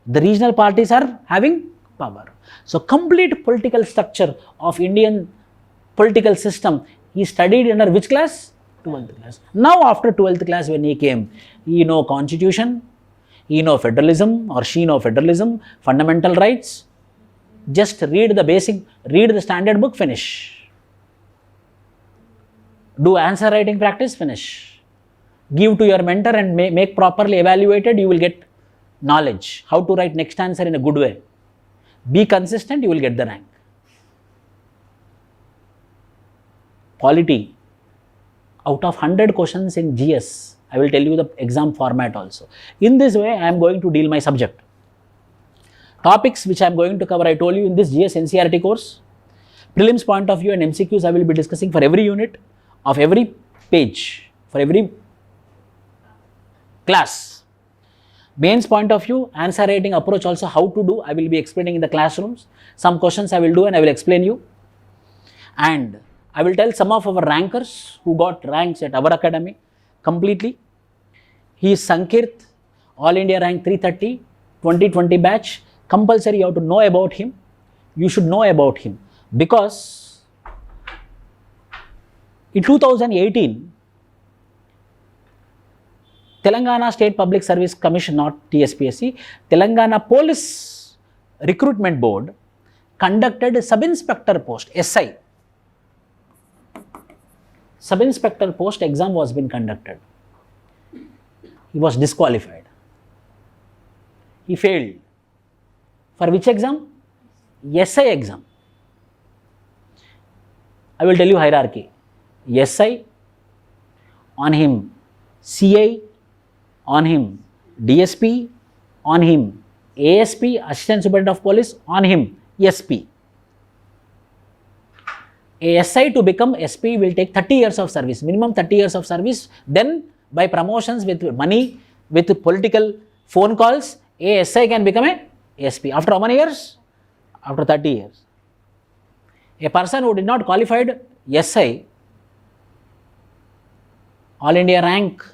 The regional parties are having power. So complete political structure of Indian political system, he studied under which class? 12th class. Now after 12th class when he came, he know constitution, he know federalism or she know federalism, fundamental rights. Just read the basic, read the standard book, finish. Do answer writing practice, finish. Give to your mentor and make properly evaluated, you will get knowledge. How to write next answer in a good way. Be consistent, you will get the rank. Polity. Out of 100 questions in GS, I will tell you the exam format also. In this way, I am going to deal my subject. Topics which I am going to cover, I told you in this GS NCERT course. Prelims point of view and MCQs I will be discussing for every unit of every page, for every class. Mains point of view, answer writing approach also how to do, I will be explaining in the classrooms. Some questions I will do and I will explain you. And I will tell some of our rankers who got ranks at our academy completely. He is Sankirt, All India rank 330, 2020 batch. Compulsory you have to know about him. You should know about him because in 2018, Telangana State Public Service Commission, not TSPSC, Telangana Police Recruitment Board conducted a sub-inspector post, SI. Sub-inspector post exam was being conducted. He was disqualified. He failed. For which exam? SI exam. I will tell you hierarchy. SI, on him CI, on him DSP, on him ASP, Assistant Superintendent of Police, on him SP. A SI to become SP will take 30 years of service, minimum 30 years of service. Then by promotions with money, with political phone calls, a SI can become a SP. After how many years? After 30 years. A person who did not qualified SI, All India rank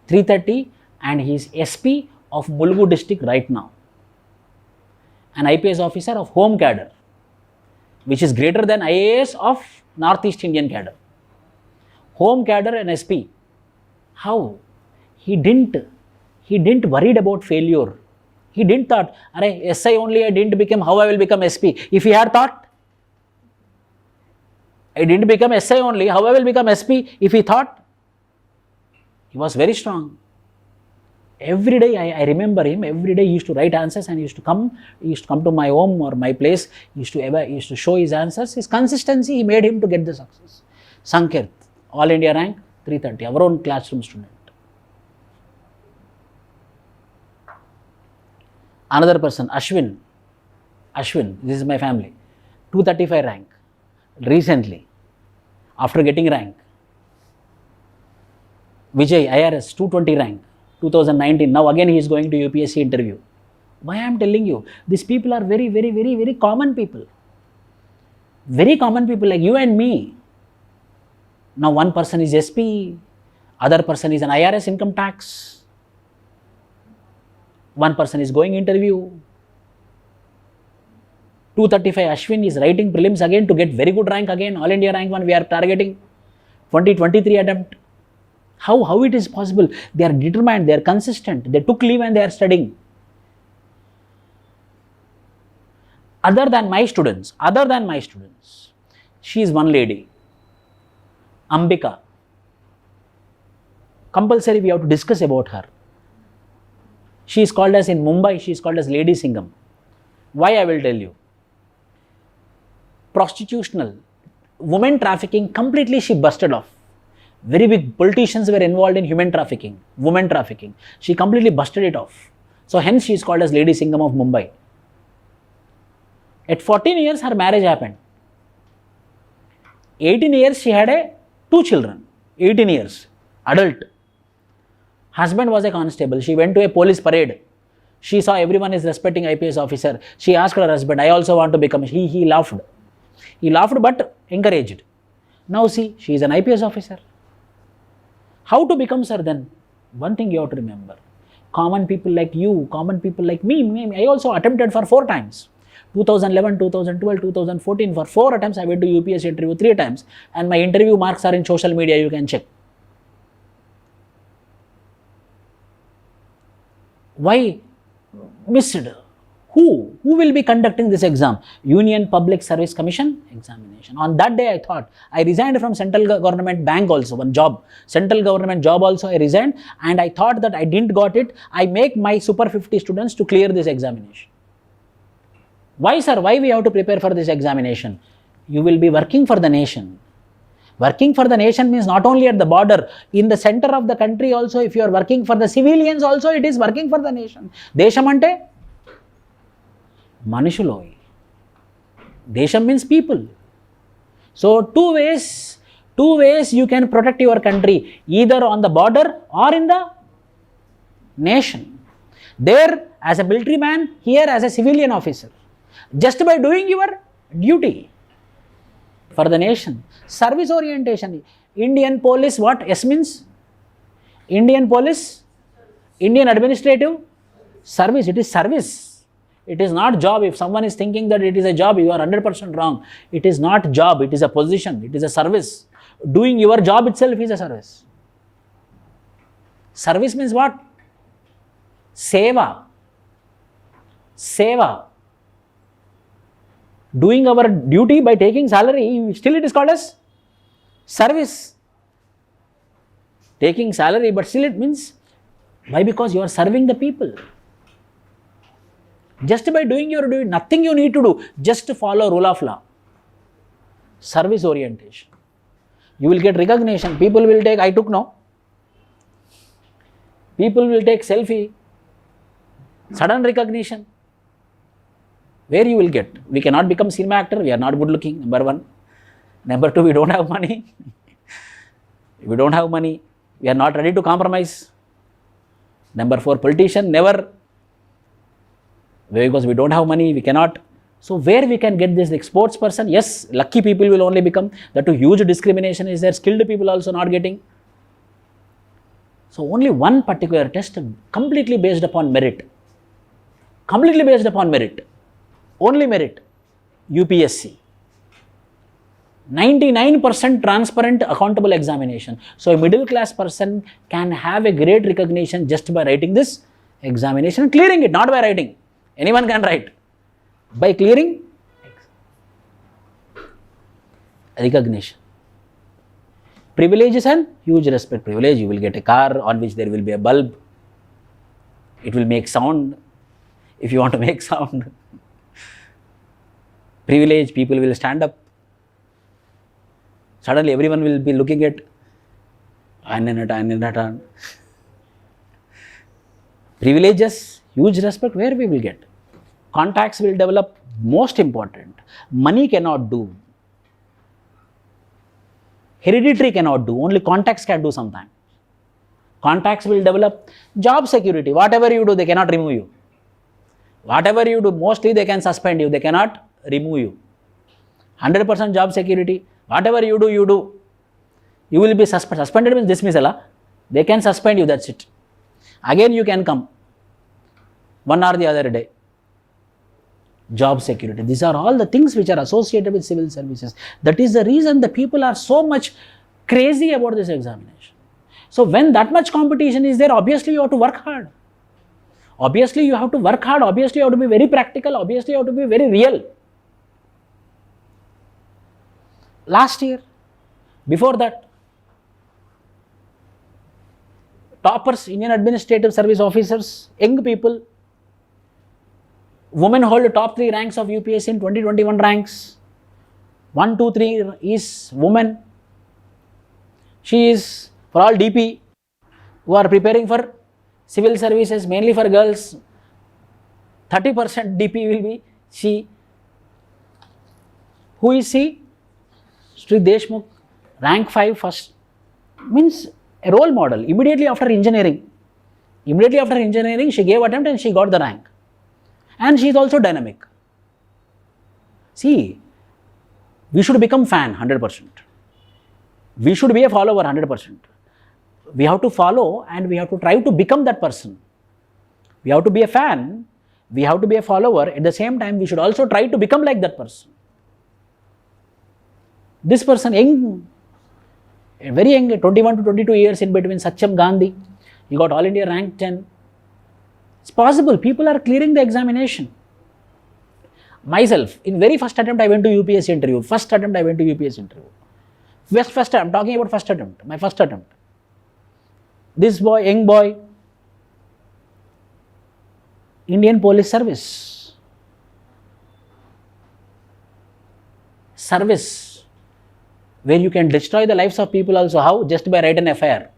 330 and he is SP of Mulugu district right now. An IPS officer of home cadre, which is greater than IAS of Northeast Indian cadre. Home cadre and SP. How? He didn't worried about failure. He didn't thought, "Arey, SI only I didn't become, how I will become SP?" If he had thought, "I didn't become SI only, how I will become SP?" If he thought, he was very strong. Every day I remember him, every day he used to write answers and he used to come to my home or my place, he used to show his answers. His consistency, he made him to get the success. Sankirt, All India rank 330, our own classroom student. Another person, Ashwin, this is my family, 235 rank, recently, after getting rank. Vijay, IRS, 220 rank, 2019, now again he is going to UPSC interview. Why I am telling you, these people are very, very, very, very common people. Very common people like you and me. Now one person is SP, other person is an IRS income tax. One person is going interview. 235 Ashwin is writing prelims again to get very good rank again. All India rank 1 we are targeting. 2023 attempt. How it is possible? They are determined, they are consistent. They took leave and they are studying. Other than my students, she is one lady. Ambika. compulsory we have to discuss about her. She is called as, in Mumbai, she is called as Lady Singham. Why, I will tell you. Prostitutional, women trafficking, completely she busted off. Very big politicians were involved in human trafficking, women trafficking. She completely busted it off. So hence she is called as Lady Singham of Mumbai. At 14 years her marriage happened. 18 years she had 2 children. 18 years, adult. Husband was a constable. She went to a police parade. She saw everyone is respecting IPS officer. She asked her husband, I also want to become. He laughed. He laughed but encouraged. Now see, she is an IPS officer. How to become, sir, then? One thing you have to remember. Common people like you, common people like me, I also attempted for 4 times. 2011, 2012, 2014, for 4 attempts I went to UPSC interview 3 times, and my interview marks are in social media, you can check. Why missed? Who will be conducting this exam? Union Public Service Commission examination. On that day I thought, I resigned from central government bank also, one job, central government job also I resigned, and I thought that I didn't got it. I make my super 50 students to clear this examination. Why, sir? Why we have to prepare for this examination? You will be working for the nation. Working for the nation means not only at the border, in the center of the country also, if you are working for the civilians also, it is working for the nation. Desham ante Manushuloyi. Desham means people. So two ways you can protect your country, either on the border or in the nation. There as a military man, here as a civilian officer. Just by doing your duty for the nation. Service orientation. Indian police, what S means? Indian police, Indian administrative service. It is service. It is not job. If someone is thinking that it is a job, you are 100% wrong. It is not job. It is a position. It is a service. Doing your job itself is a service. Service means what? Seva. Seva. Doing our duty by taking salary, still it is called as service. Taking salary, but still it means, why? Because you are serving the people. Just by doing your duty, nothing you need to do, just to follow rule of law. Service orientation. You will get recognition. People will take, I took no. People will take selfie. Sudden recognition. Where you will get? We cannot become cinema actor. We are not good looking, number 1. Number 2, we don't have money. We don't have money. We are not ready to compromise. Number 4, politician, never. Because we don't have money, we cannot. So where we can get this, like sports person? Yes, lucky people will only become. That too, huge discrimination is there. Skilled people also not getting. So only one particular test, completely based upon merit. Completely based upon merit. Only merit. UPSC. 99% transparent, accountable examination. So a middle class person can have a great recognition just by writing this examination and clearing it, not by writing. Anyone can write. By clearing recognition. Privileges and huge respect. Privilege, you will get a car on which there will be a bulb. It will make sound if you want to make sound. Privilege, people will stand up. Suddenly everyone will be looking at privileges, huge respect, where we will get? Contacts will develop, most important. Money cannot do. Hereditary cannot do, only contacts can do sometimes. Contacts will develop. Job security, whatever you do, they cannot remove you. Whatever you do, mostly they can suspend you, they cannot remove you. 100% job security, whatever you do, you will be suspended. Suspended means dismissal. They can suspend you, that's it. Again you can come. One or the other day. Job security. These are all the things which are associated with civil services. That is the reason the people are so much crazy about this examination. So when that much competition is there, obviously you have to work hard. Obviously you have to work hard. Obviously you have to be very practical. Obviously you have to be very real. Last year, before that, toppers, Indian Administrative Service officers, young people. Women hold the top 3 ranks of UPSC in 2021 ranks. 1, 2, 3 is woman. She is for all DP who are preparing for civil services, mainly for girls. 30% DP will be she. Who is she? Sri Deshmukh, rank 5 first. Means a role model. Immediately after engineering, she gave attempt and she got the rank. And she is also dynamic. See, we should become fan 100%. We should be a follower 100%. We have to follow and we have to try to become that person. We have to be a fan, we have to be a follower. At the same time, we should also try to become like that person. This person, young, very young, 21 to 22 years in between, Satyam Gandhi, he got All India rank 10. It's possible, people are clearing the examination. Myself, in very first attempt, I went to UPSC interview. First attempt, I'm talking about first attempt, my first attempt. This boy, young boy, Indian Police Service, where you can destroy the lives of people also. How? Just by writing an FIR.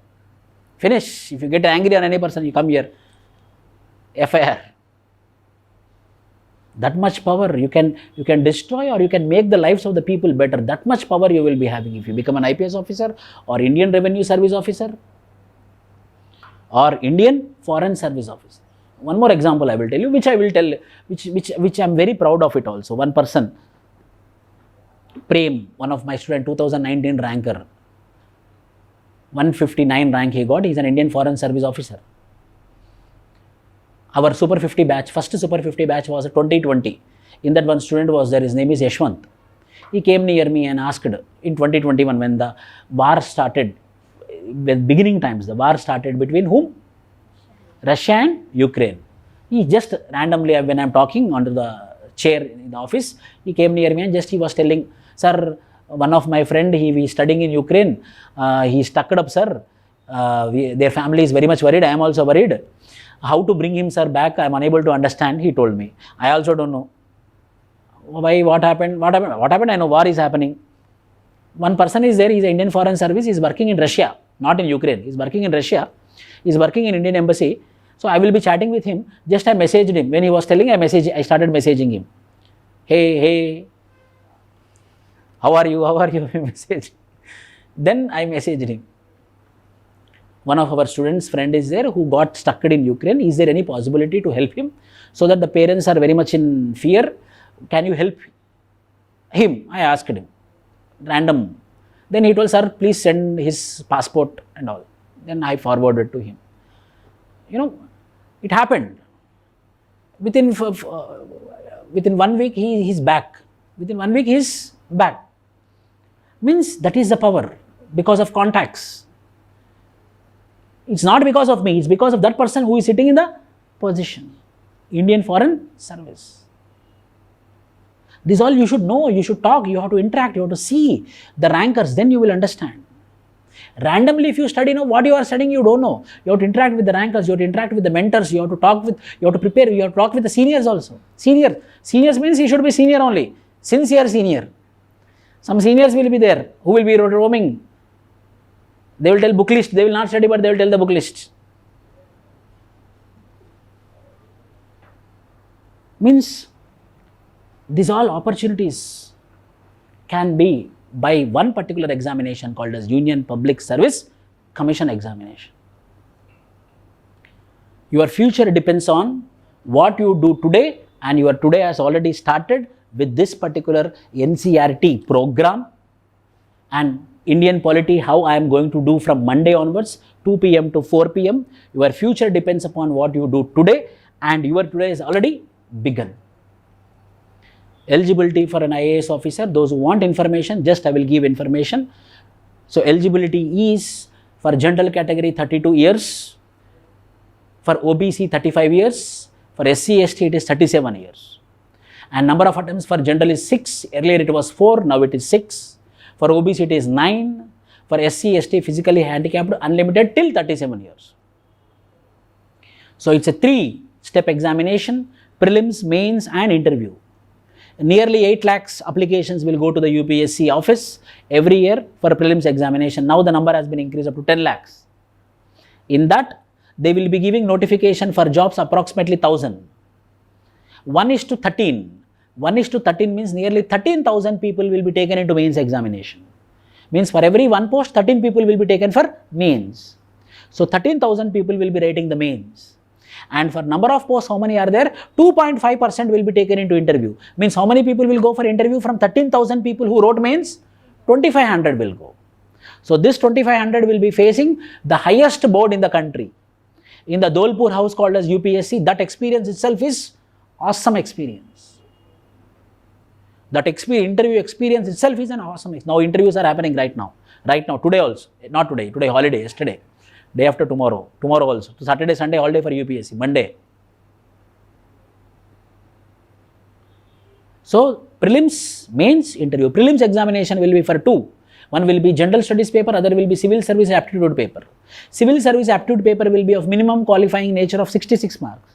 Finish. If you get angry on any person, you come here. FIR. That much power you can destroy or you can make the lives of the people better. That much power you will be having if you become an IPS officer or Indian Revenue Service officer or Indian Foreign Service officer. One more example I will tell you, which I am very proud of it also. One person, Prem, one of my student, 2019 ranker, 159 rank he got. He is an Indian Foreign Service officer. Our Super 50 batch, first Super 50 batch was 2020. In that one student was there, his name is Yashwant. He came near me and asked in 2021 when the war started, with beginning times, the war started between whom? Russia and Ukraine. He just randomly, when I am talking under the chair in the office, he came near me and just he was telling, sir, one of my friend, he is studying in Ukraine, he is stuck up, sir. Their family is very much worried, I am also worried. How to bring him, sir, back, I am unable to understand, he told me. I also don't know. Why, what happened? I know war is happening. One person is there, he is an Indian Foreign Service, he is working in Russia, not in Ukraine. He is working in Russia, he is working in Indian Embassy. So I will be chatting with him. Just I messaged him. When he was telling, I started messaging him. Hey, how are you? Message. Then I messaged him. One of our students' friend is there who got stuck in Ukraine. Is there any possibility to help him? So that the parents are very much in fear. Can you help him? I asked him. Random. Then he told, sir, please send his passport and all. Then I forwarded to him. You know, it happened. Within 1 week, he is back. Within 1 week, he is back. Means that is the power because of contacts. It's not because of me, it's because of that person who is sitting in the position. Indian Foreign Service. This all you should know, you should talk, you have to interact, you have to see the rankers, then you will understand. Randomly, if you study, what you are studying, you don't know. You have to interact with the rankers, you have to interact with the mentors, you have to talk with, you have to prepare, you have to talk with the seniors also. Seniors means he should be senior only, sincere senior. Some seniors will be there, who will be roaming. They will tell book list, they will not study, but they will tell the book list. Means, these all opportunities can be by one particular examination called as Union Public Service Commission examination. Your future depends on what you do today, and your today has already started with this particular NCERT program and Indian polity, how I am going to do from Monday onwards, 2 p.m. to 4 p.m. Your future depends upon what you do today, and your today is already begun. Eligibility for an IAS officer, those who want information, just I will give information. So eligibility is for general category 32 years, for OBC 35 years, for SC ST it is 37 years. And number of attempts for general is 6, earlier it was 4, now it is 6. For OBC it is 9, for SC ST physically handicapped unlimited till 37 years. So it's a 3-step examination: prelims, mains and interview. Nearly 8 lakhs applications will go to the UPSC office every year for prelims examination. Now the number has been increased up to 10 lakhs. In that, they will be giving notification for jobs approximately 1000. 1:13. 1:13 means nearly 13,000 people will be taken into mains examination. Means for every one post, 13 people will be taken for mains. So 13,000 people will be writing the mains. And for number of posts, how many are there? 2.5% will be taken into interview. Means how many people will go for interview from 13,000 people who wrote mains? 2,500 will go. So this 2,500 will be facing the highest board in the country. In the Dolpur house called as UPSC, that experience itself is awesome experience. That interview experience itself is an awesome experience. Now interviews are happening right now, today also, not today, holiday, yesterday, day after tomorrow also. So Saturday, Sunday holiday for UPSC, Monday. So prelims, mains, interview. Prelims examination will be for 2. One will be general studies paper, other will be civil service aptitude paper. Civil service aptitude paper will be of minimum qualifying nature of 66 marks.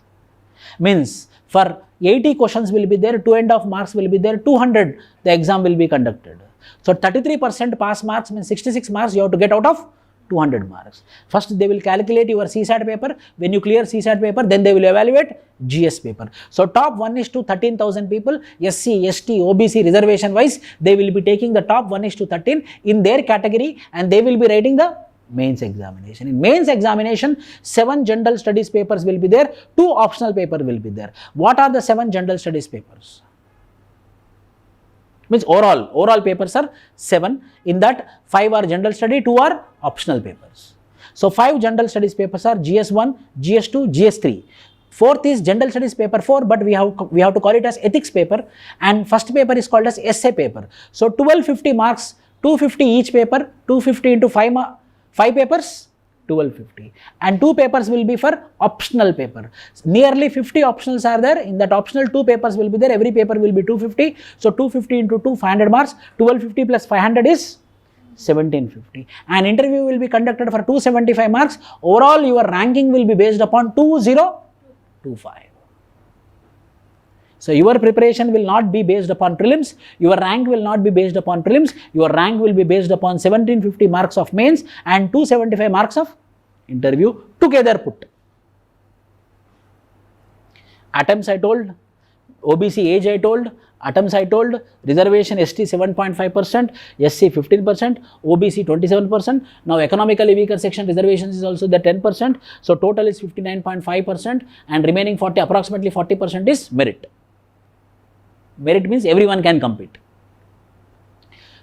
Means for 80 questions will be there, 2.5 marks will be there, 200 the exam will be conducted. So 33% pass marks means 66 marks you have to get out of 200 marks. First they will calculate your CSAT paper. When you clear CSAT paper, then they will evaluate GS paper. So top 1:13,000 people, SC, ST, OBC reservation wise, they will be taking the top 1:13 in their category and they will be writing the mains examination. In mains examination, 7 general studies papers will be there, 2 optional paper will be there. What are the 7 general studies papers? Means overall papers are 7. In that 5 are general study, 2 are optional papers. So 5 general studies papers are GS1, GS2, GS3. 4th is general studies paper 4, but we have to call it as ethics paper, and first paper is called as essay paper. So 1250 marks, 250 each paper, 250 into 5 papers, 1250, and 2 papers will be for optional paper. Nearly 50 optionals are there. In that optional, 2 papers will be there. Every paper will be 250. So 250 into 2, 500 marks. 1250 plus 500 is 1750. An interview will be conducted for 275 marks. Overall, your ranking will be based upon 2025. So your preparation will not be based upon prelims, your rank will not be based upon prelims, your rank will be based upon 1750 marks of mains and 275 marks of interview together put. Attempts I told, OBC age I told, attempts I told, reservation ST 7.5%, SC 15%, OBC 27%. Now economically weaker section reservations is also the 10%. So total is 59.5% and remaining approximately 40% is merit. Merit means everyone can compete.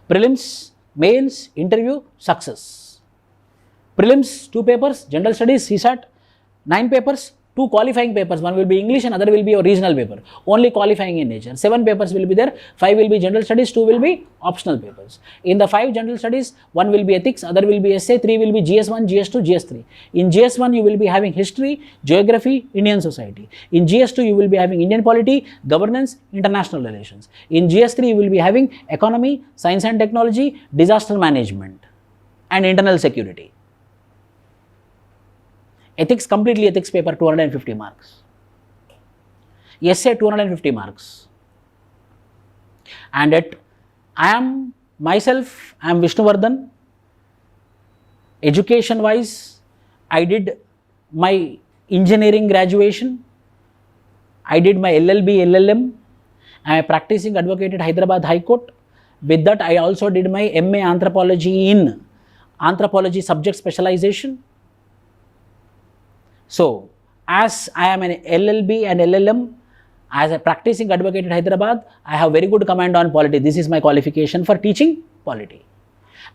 Prelims, mains, interview, success. Prelims, 2 papers, general studies, CSAT, 9 papers, 2 qualifying papers. One will be English and other will be a regional paper, only qualifying in nature. 7 papers will be there, 5 will be general studies, 2 will be optional papers. In the 5 general studies, 1 will be ethics, other will be essay, 3 will be GS1, GS2, GS3. In GS1, you will be having history, geography, Indian society. In GS2, you will be having Indian polity, governance, international relations. In GS3, you will be having economy, science and technology, disaster management, and internal security. Ethics, completely ethics paper, 250 marks. Essay, 250 marks. And I am VISHNU Vardhan. Education wise, I did my engineering graduation. I did my LLB, LLM. I am a practicing advocate at Hyderabad High Court. With that, I also did my MA Anthropology in Anthropology subject specialization. So, as I am an LLB and LLM, as a practicing advocate at Hyderabad, I have very good command on polity. This is my qualification for teaching polity.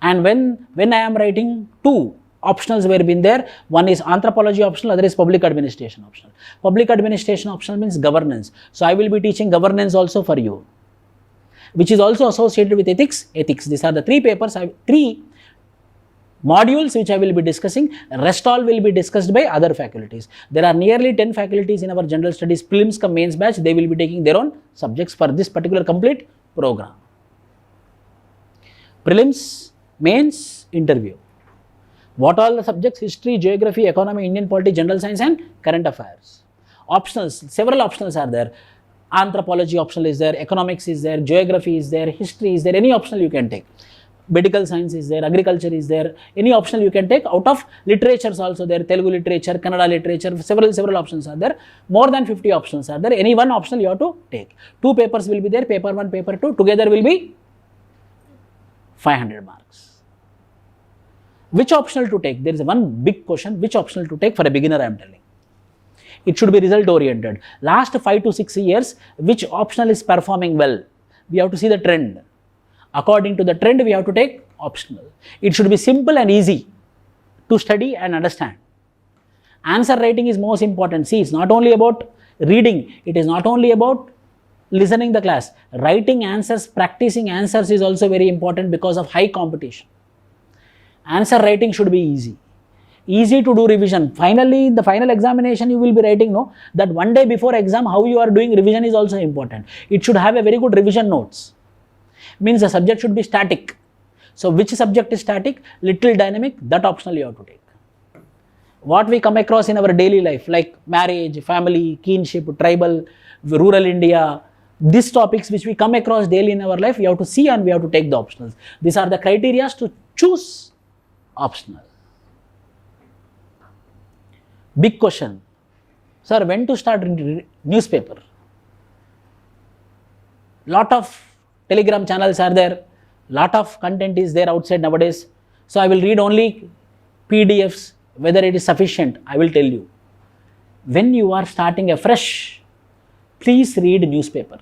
And when I am writing 2 optionals were been there, one is anthropology optional, other is public administration optional. Public administration optional means governance. So, I will be teaching governance also for you, which is also associated with ethics. These are the 3 papers, 3 modules which I will be discussing. Rest all will be discussed by other faculties. There are nearly 10 faculties in our general studies prelims cum mains batch. They will be taking their own subjects for this particular complete program. Prelims, mains, interview. What all the subjects? History, geography, economy, Indian polity, general science and current affairs. Optionals, several optionals are there. Anthropology optional is there, economics is there, geography is there, history is there, any optional you can take. Medical science is there, agriculture is there, any optional you can take. Out of literatures also there, Telugu literature, Kannada literature, several options are there. More than 50 options are there. Any one optional you have to take. 2 papers will be there, paper 1, paper 2, together will be 500 marks. Which optional to take? There is one big question, which optional to take for a beginner, I am telling. It should be result oriented. Last 5 to 6 years, which optional is performing well? We have to see the trend. According to the trend, we have to take optional. It should be simple and easy to study and understand. Answer writing is most important. See, it's not only about reading. It is not only about listening the class. Writing answers, practicing answers is also very important because of high competition. Answer writing should be easy. Easy to do revision. Finally, in the final examination, you will be writing, no, that one day before exam, how you are doing revision is also important. It should have a very good revision notes. Means the subject should be static. So, which subject is static? Little dynamic, that optional you have to take. What we come across in our daily life, like marriage, family, kinship, tribal, rural India, these topics which we come across daily in our life, we have to see and we have to take the optionals. These are the criteria to choose optional. Big question. Sir, when to start newspaper? Lot of telegram channels are there. Lot of content is there outside nowadays. So I will read only PDFs. Whether it is sufficient, I will tell you. When you are starting a fresh, please read newspaper.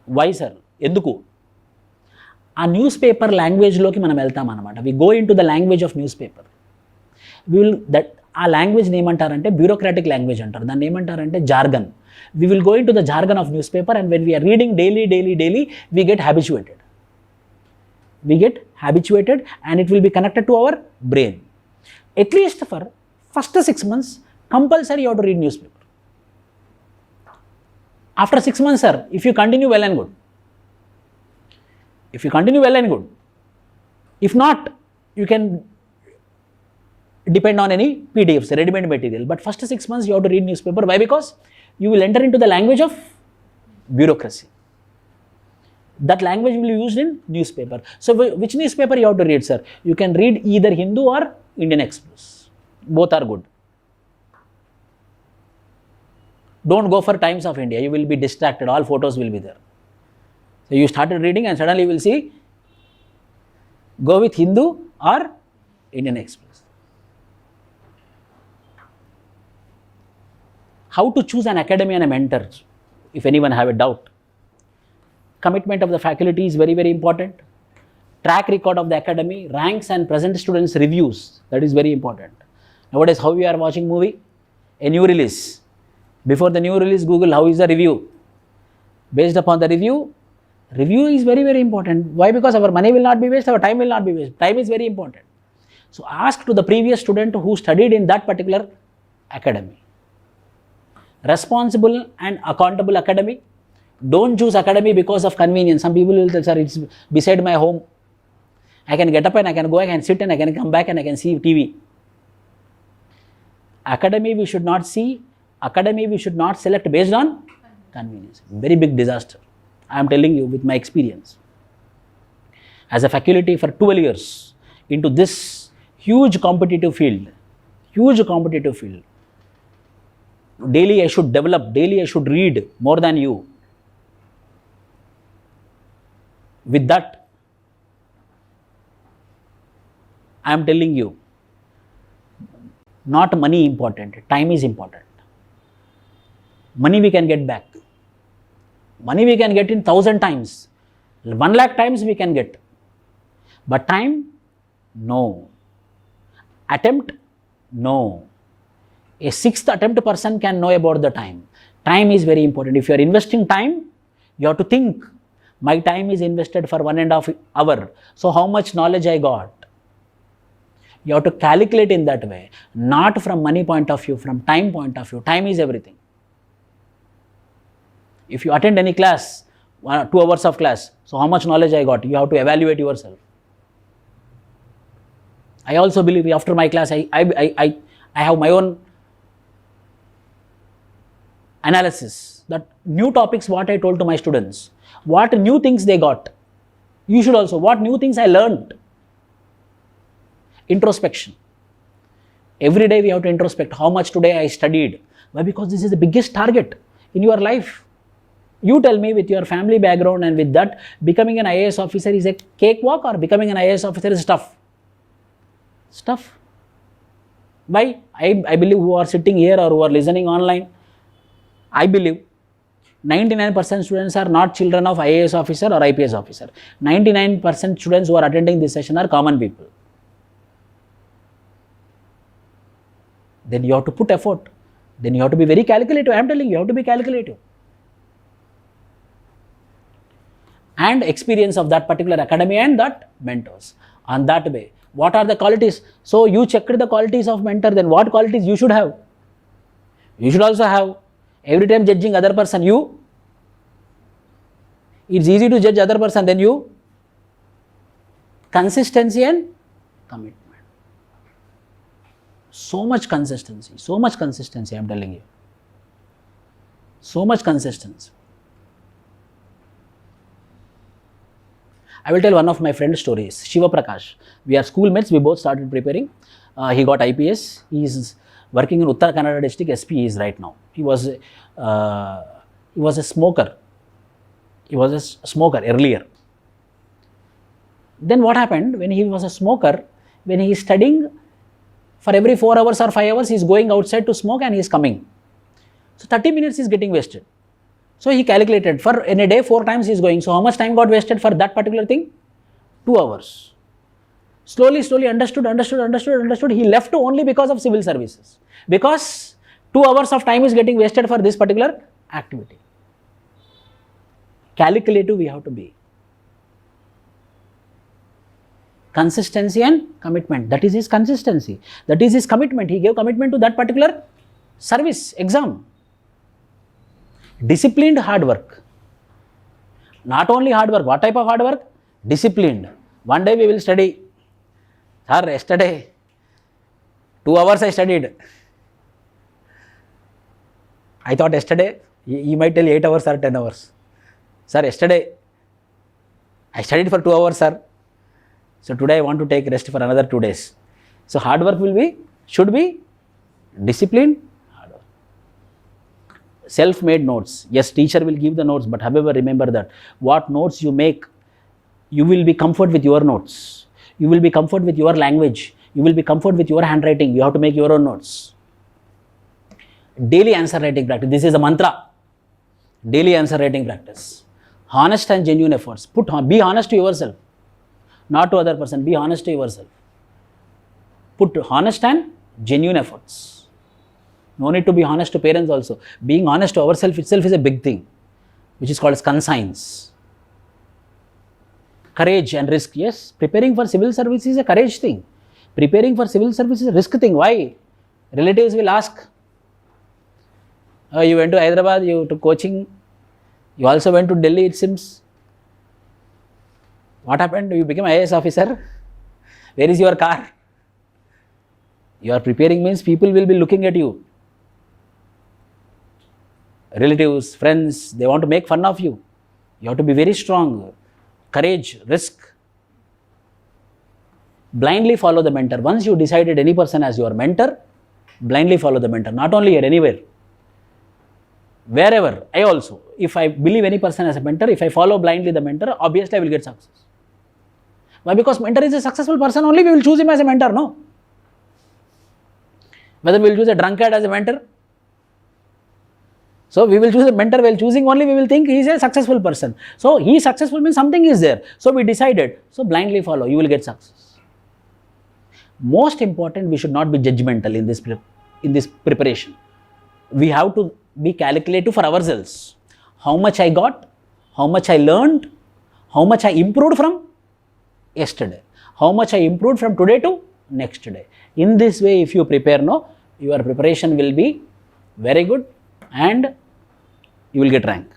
Why, sir? Enduku? A newspaper language loki manam veltam anamata. We go into the language of newspaper. We will that ఆ language ఏమంటారంటే bureaucratic language అంటారు. దాన్ని ఏమంటారంటే jargon. We will go into the jargon of newspaper, and when we are reading daily, we get habituated. We get habituated and it will be connected to our brain. At least for first 6 months, compulsory you have to read newspaper. After 6 months, sir, if you continue, well and good. If you continue, well and good. If not, you can depend on any PDFs, ready-made material. But first 6 months you have to read newspaper. Why? Because you will enter into the language of bureaucracy. That language will be used in newspaper. So which newspaper you have to read, sir? You can read either Hindu or Indian Express. Both are good. Don't go for Times of India. You will be distracted. All photos will be there. So you started reading and suddenly you will see, go with Hindu or Indian Express. How to choose an academy and a mentor, if anyone have a doubt. Commitment of the faculty is very, very important. Track record of the academy, ranks and present students' reviews, that is very important. Nowadays, how we are watching movie? A new release. Before the new release, Google, how is the review? Based upon the review is very, very important. Why? Because our money will not be wasted, our time will not be wasted. Time is very important. So ask to the previous student who studied in that particular academy. Responsible and accountable academy. Don't choose academy because of convenience. Some people will tell, sir, it's beside my home. I can get up and I can go, I can sit and I can come back and I can see TV. Academy we should not see. Academy we should not select based on convenience. Very big disaster. I am telling you with my experience. As a faculty for 12 years into this huge competitive field. Daily I should develop, daily I should read more than you. With that, I am telling you, not money important, time is important. Money we can get back. Money we can get in 1,000 times. 1 lakh times we can get. But time, no. Attempt, no. A 6th attempt person can know about the time. Time is very important. If you are investing time, you have to think, my time is invested for 1.5 hours. So how much knowledge I got? You have to calculate in that way, not from money point of view, from time point of view. Time is everything. If you attend any class, 2 hours of class, so how much knowledge I got? You have to evaluate yourself. I also believe after my class, I have my own analysis that new topics what I told to my students, what new things they got. You should also, what new things I learned. Introspection. Every day we have to introspect how much today I studied. Why? Because this is the biggest target in your life. You tell me, with your family background and with that, becoming an IAS officer is a cakewalk, or becoming an IAS officer is tough? Stuff. Why? I believe who are sitting here or who are listening online, I believe 99% students are not children of IAS officer or IPS officer. 99% students who are attending this session are common people. Then you have to put effort. Then you have to be very calculative. I am telling you, you have to be calculative. And experience of that particular academy and that mentors. On that way, what are the qualities? So you checked the qualities of mentor, then what qualities you should have? You should also have. Every time judging other person, it's easy to judge other person, then you. Consistency and commitment. So much consistency, I am telling you. So much consistency. I will tell one of my friend's stories. Shiva Prakash. We are schoolmates. We both started preparing. He got IPS. He is working in Uttar Kannada district. SP is right now. He was a smoker. He was a smoker earlier. Then what happened when he was a smoker? When he is studying, for every 4 hours or 5 hours, he is going outside to smoke and he is coming. So 30 minutes is getting wasted. So he calculated, for in a day 4 times he is going. So how much time got wasted for that particular thing? 2 hours. Slowly understood. He left only because of civil services. Because 2 hours of time is getting wasted for this particular activity. Calculative we have to be. Consistency and commitment. That is his consistency. That is his commitment. He gave commitment to that particular service, exam. Disciplined hard work. Not only hard work. What type of hard work? Disciplined. One day we will study. Sir, yesterday 2 hours I studied. I thought yesterday, he might tell 8 hours or 10 hours. Sir, yesterday I studied for 2 hours, sir. So today I want to take rest for another 2 days. So hard work should be disciplined. Self-made notes. Yes, teacher will give the notes, but however, remember that what notes you make, you will be comfort with your notes. You will be comfort with your language. You will be comfort with your handwriting. You have to make your own notes. Daily answer writing practice. This is a mantra. Daily answer writing practice. Honest and genuine efforts. Be honest to yourself. Not to other person. Be honest to yourself. Put honest and genuine efforts. No need to be honest to parents also. Being honest to ourselves itself is a big thing, which is called as conscience. Courage and risk. Yes, preparing for civil service is a courage thing. Preparing for civil service is a risk thing. Why? Relatives will ask. Oh, you went to Hyderabad, you took coaching. You also went to Delhi, it seems. What happened? You became IAS officer. Where is your car? You are preparing means people will be looking at you. Relatives, friends, they want to make fun of you. You have to be very strong. Courage, risk. Blindly follow the mentor. Once you decided any person as your mentor, blindly follow the mentor. Not only here, anywhere. Wherever. I also, if I believe any person as a mentor, if I follow blindly the mentor, obviously I will get success. Why? Because mentor is a successful person only, we will choose him as a mentor, no? Whether we will choose a drunkard as a mentor. So we will choose a mentor, while choosing only we will think he is a successful person. So he is successful means something is there. So we decided, so blindly follow, you will get success. Most important, we should not be judgmental in this preparation. We have to be calculative for ourselves. How much I got, how much I learned, how much I improved from yesterday, how much I improved from today to next day. In this way, if you prepare, your preparation will be very good and you will get rank.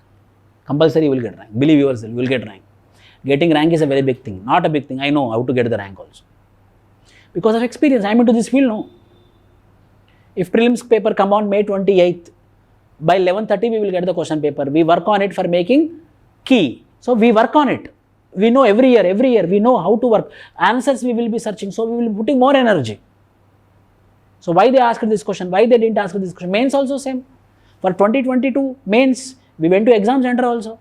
Compulsory you will get rank. Believe yourself, you will get rank. Getting rank is a very big thing. Not a big thing. I know how to get the rank also. Because of experience. I am into this field now. If prelims paper come on May 28th, by 11:30 we will get the question paper. We work on it for making key. So we work on it. We know every year we know how to work. Answers we will be searching. So we will be putting more energy. So why they asked this question? Why they didn't ask this question? Mains also same. For 2022 mains, we went to exam center also.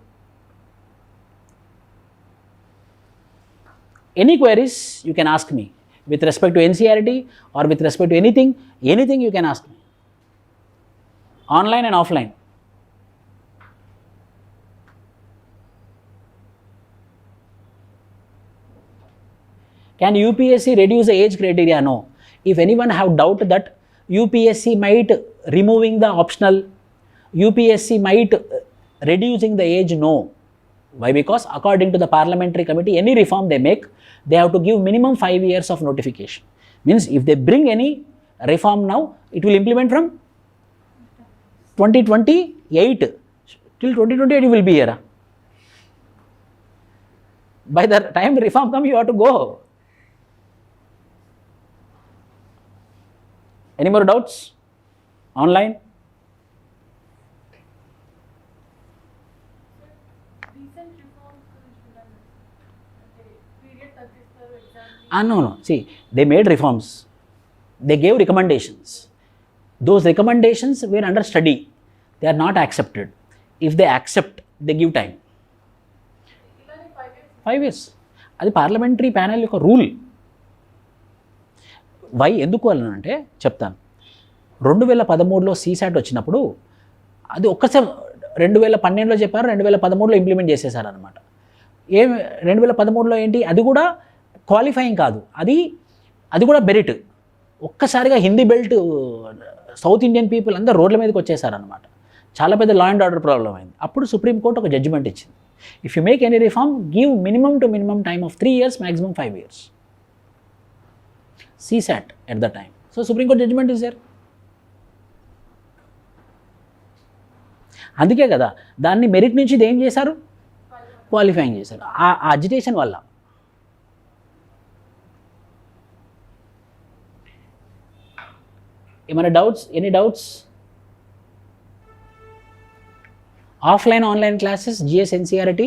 Any queries you can ask me with respect to NCERT or with respect to anything you can ask me. Online and offline. Can UPSC reduce the age criteria? No. If anyone have doubt that UPSC might removing the optional, UPSC might reducing the age, no. Why? Because according to the parliamentary committee, any reform they make, they have to give minimum 5 years of notification. Means if they bring any reform now, it will implement from 2028 till 2028 you will be here. By the time reform comes, you have to go. Any more doubts? Online? No. See, they made reforms. They gave recommendations. Those recommendations were under study. They are not accepted. If they accept, they give time. 5 years. అది parliamentary panel యొక్క rule. Why ఎందుకు అంటే చెప్తాను. 2013లో CSAT వచ్చినప్పుడు అది ఒక్కసారి 2012లో చెప్పారు, 2013లో implement చేసేసారనమాట. 2013లో ఏంటి, అది కూడా క్వాలిఫైయింగ్ కాదు, అది కూడా మెరిట్. ఒక్కసారిగా Hindi belt south Indian people అందరూ రోడ్ల మీదకి వచ్చేసారనమాట. చాలా పెద్ద లా అండ్ ఆర్డర్ ప్రాబ్లం అయింది. అప్పుడు సుప్రీంకోర్టు ఒక జడ్జిమెంట్ ఇచ్చింది. If you make any reform, give minimum time of 3 years, maximum 5 years. CSAT at the time. So Supreme Court judgment is there. అందుకే కదా దాన్ని మెరిట్ నుంచి ఏం చేశారు, క్వాలిఫైయింగ్ చేశారు. ఆ అజిటేషన్ వల్ల. ఏమైనా doubts? Any doubts? Offline online classes GS NCERT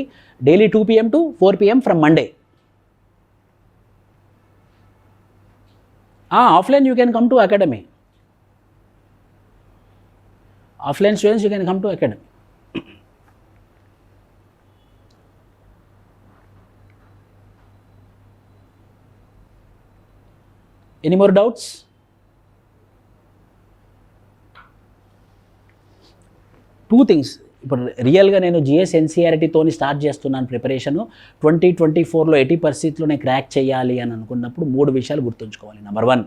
daily 2 PM to 4 PM from Monday. Offline you can come to academy. Offline students you can come to academy. Any more doubts? Two things. ఇప్పుడు రియల్గా నేను GS NCERTతోని start చేస్తున్నాను preparation. 2024లో 80% నేను crack చేయాలి అని అనుకున్నప్పుడు 3 విషయాలు గుర్తుంచుకోవాలి. Number 1,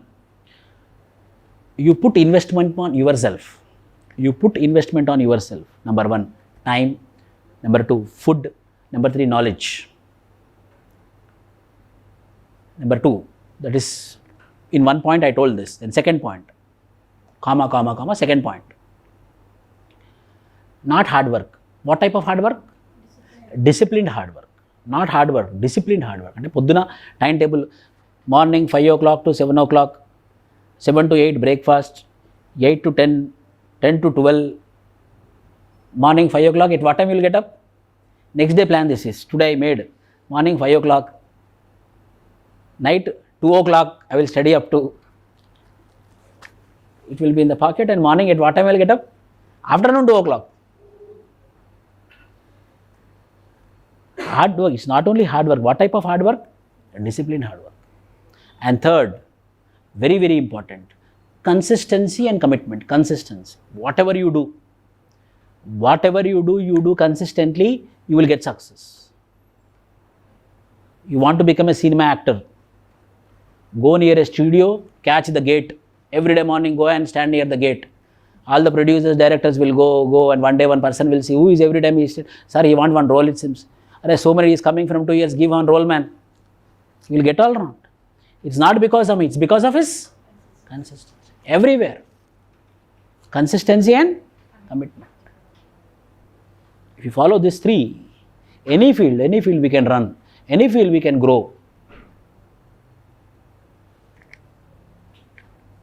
you put investment on your self. Number 1 time, number 2 food, number 3 knowledge. Number 2, that is in 1 point I told this. Then second point, comma, second point. Not hard work. What type of hard work? Disciplined hard work. Not hard work, disciplined hard work. అంటే పొద్దున time table, morning 5 o'clock to 7 o'clock, 7 to 8 breakfast, 8 to 10, 10 to 12, morning 5 o'clock. At what time you will get up? Next day plan this is. Today I made morning 5 o'clock, night 2 o'clock I will study up to. It will be in the pocket. And morning at what time I will get up? Afternoon 2 o'clock. Hard work. It's not only hard work. What type of hard work? Disciplined hard work. And third, very, very important, consistency and commitment. Consistency. Whatever you do consistently, you will get success. You want to become a cinema actor, go near a studio, catch the gate. Every day morning go and stand near the gate. All the producers, directors will go, and one day one person will see who is every time he said, sir, he want one role, it seems. So many is coming from 2 years, give one role, man. He will get all around. It's not because of me, it's because of his consistency. Everywhere. Consistency and commitment. If you follow these 3, any field we can run, any field we can grow.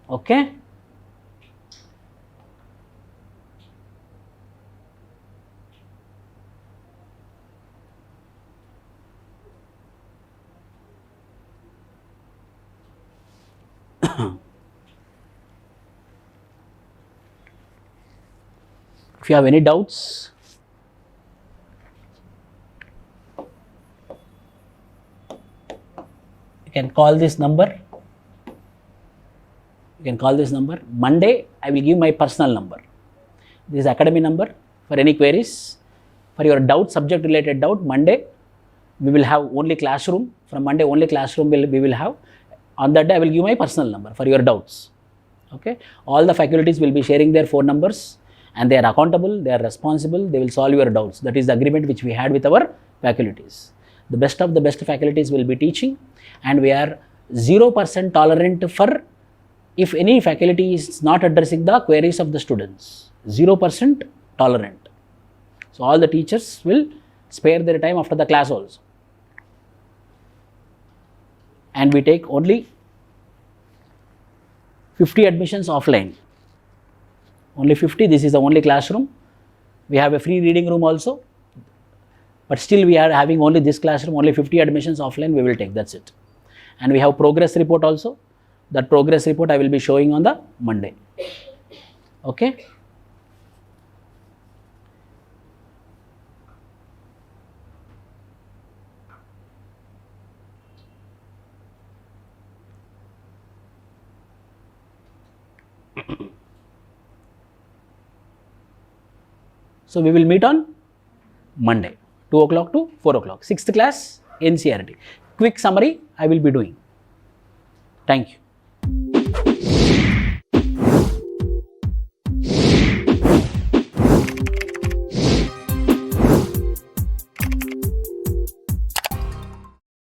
Okay. If you have any doubts, you can call this number. You can call this number. Monday, I will give my personal number. This is academy number for any queries. For your doubt, subject related doubt, Monday, we will have only classroom. From Monday, only classroom we will have. On that day, I will give my personal number for your doubts. Okay. All the faculties will be sharing their phone numbers, and they are accountable, they are responsible, they will solve your doubts. That is the agreement which we had with our faculties. The best of the best faculties will be teaching, and we are 0% tolerant for if any faculty is not addressing the queries of the students. 0% tolerant. So all the teachers will spare their time after the class also. And we take only 50 admissions offline. Only 50, this is the only classroom. We have a free reading room also. But still we are having only this classroom, only 50 admissions offline we will take, that's it. And we have progress report also. That progress report I will be showing on the Monday. Okay. So we will meet on Monday, 2 o'clock to 4 o'clock. 6th class NCERT. Quick summary I will be doing. Thank you.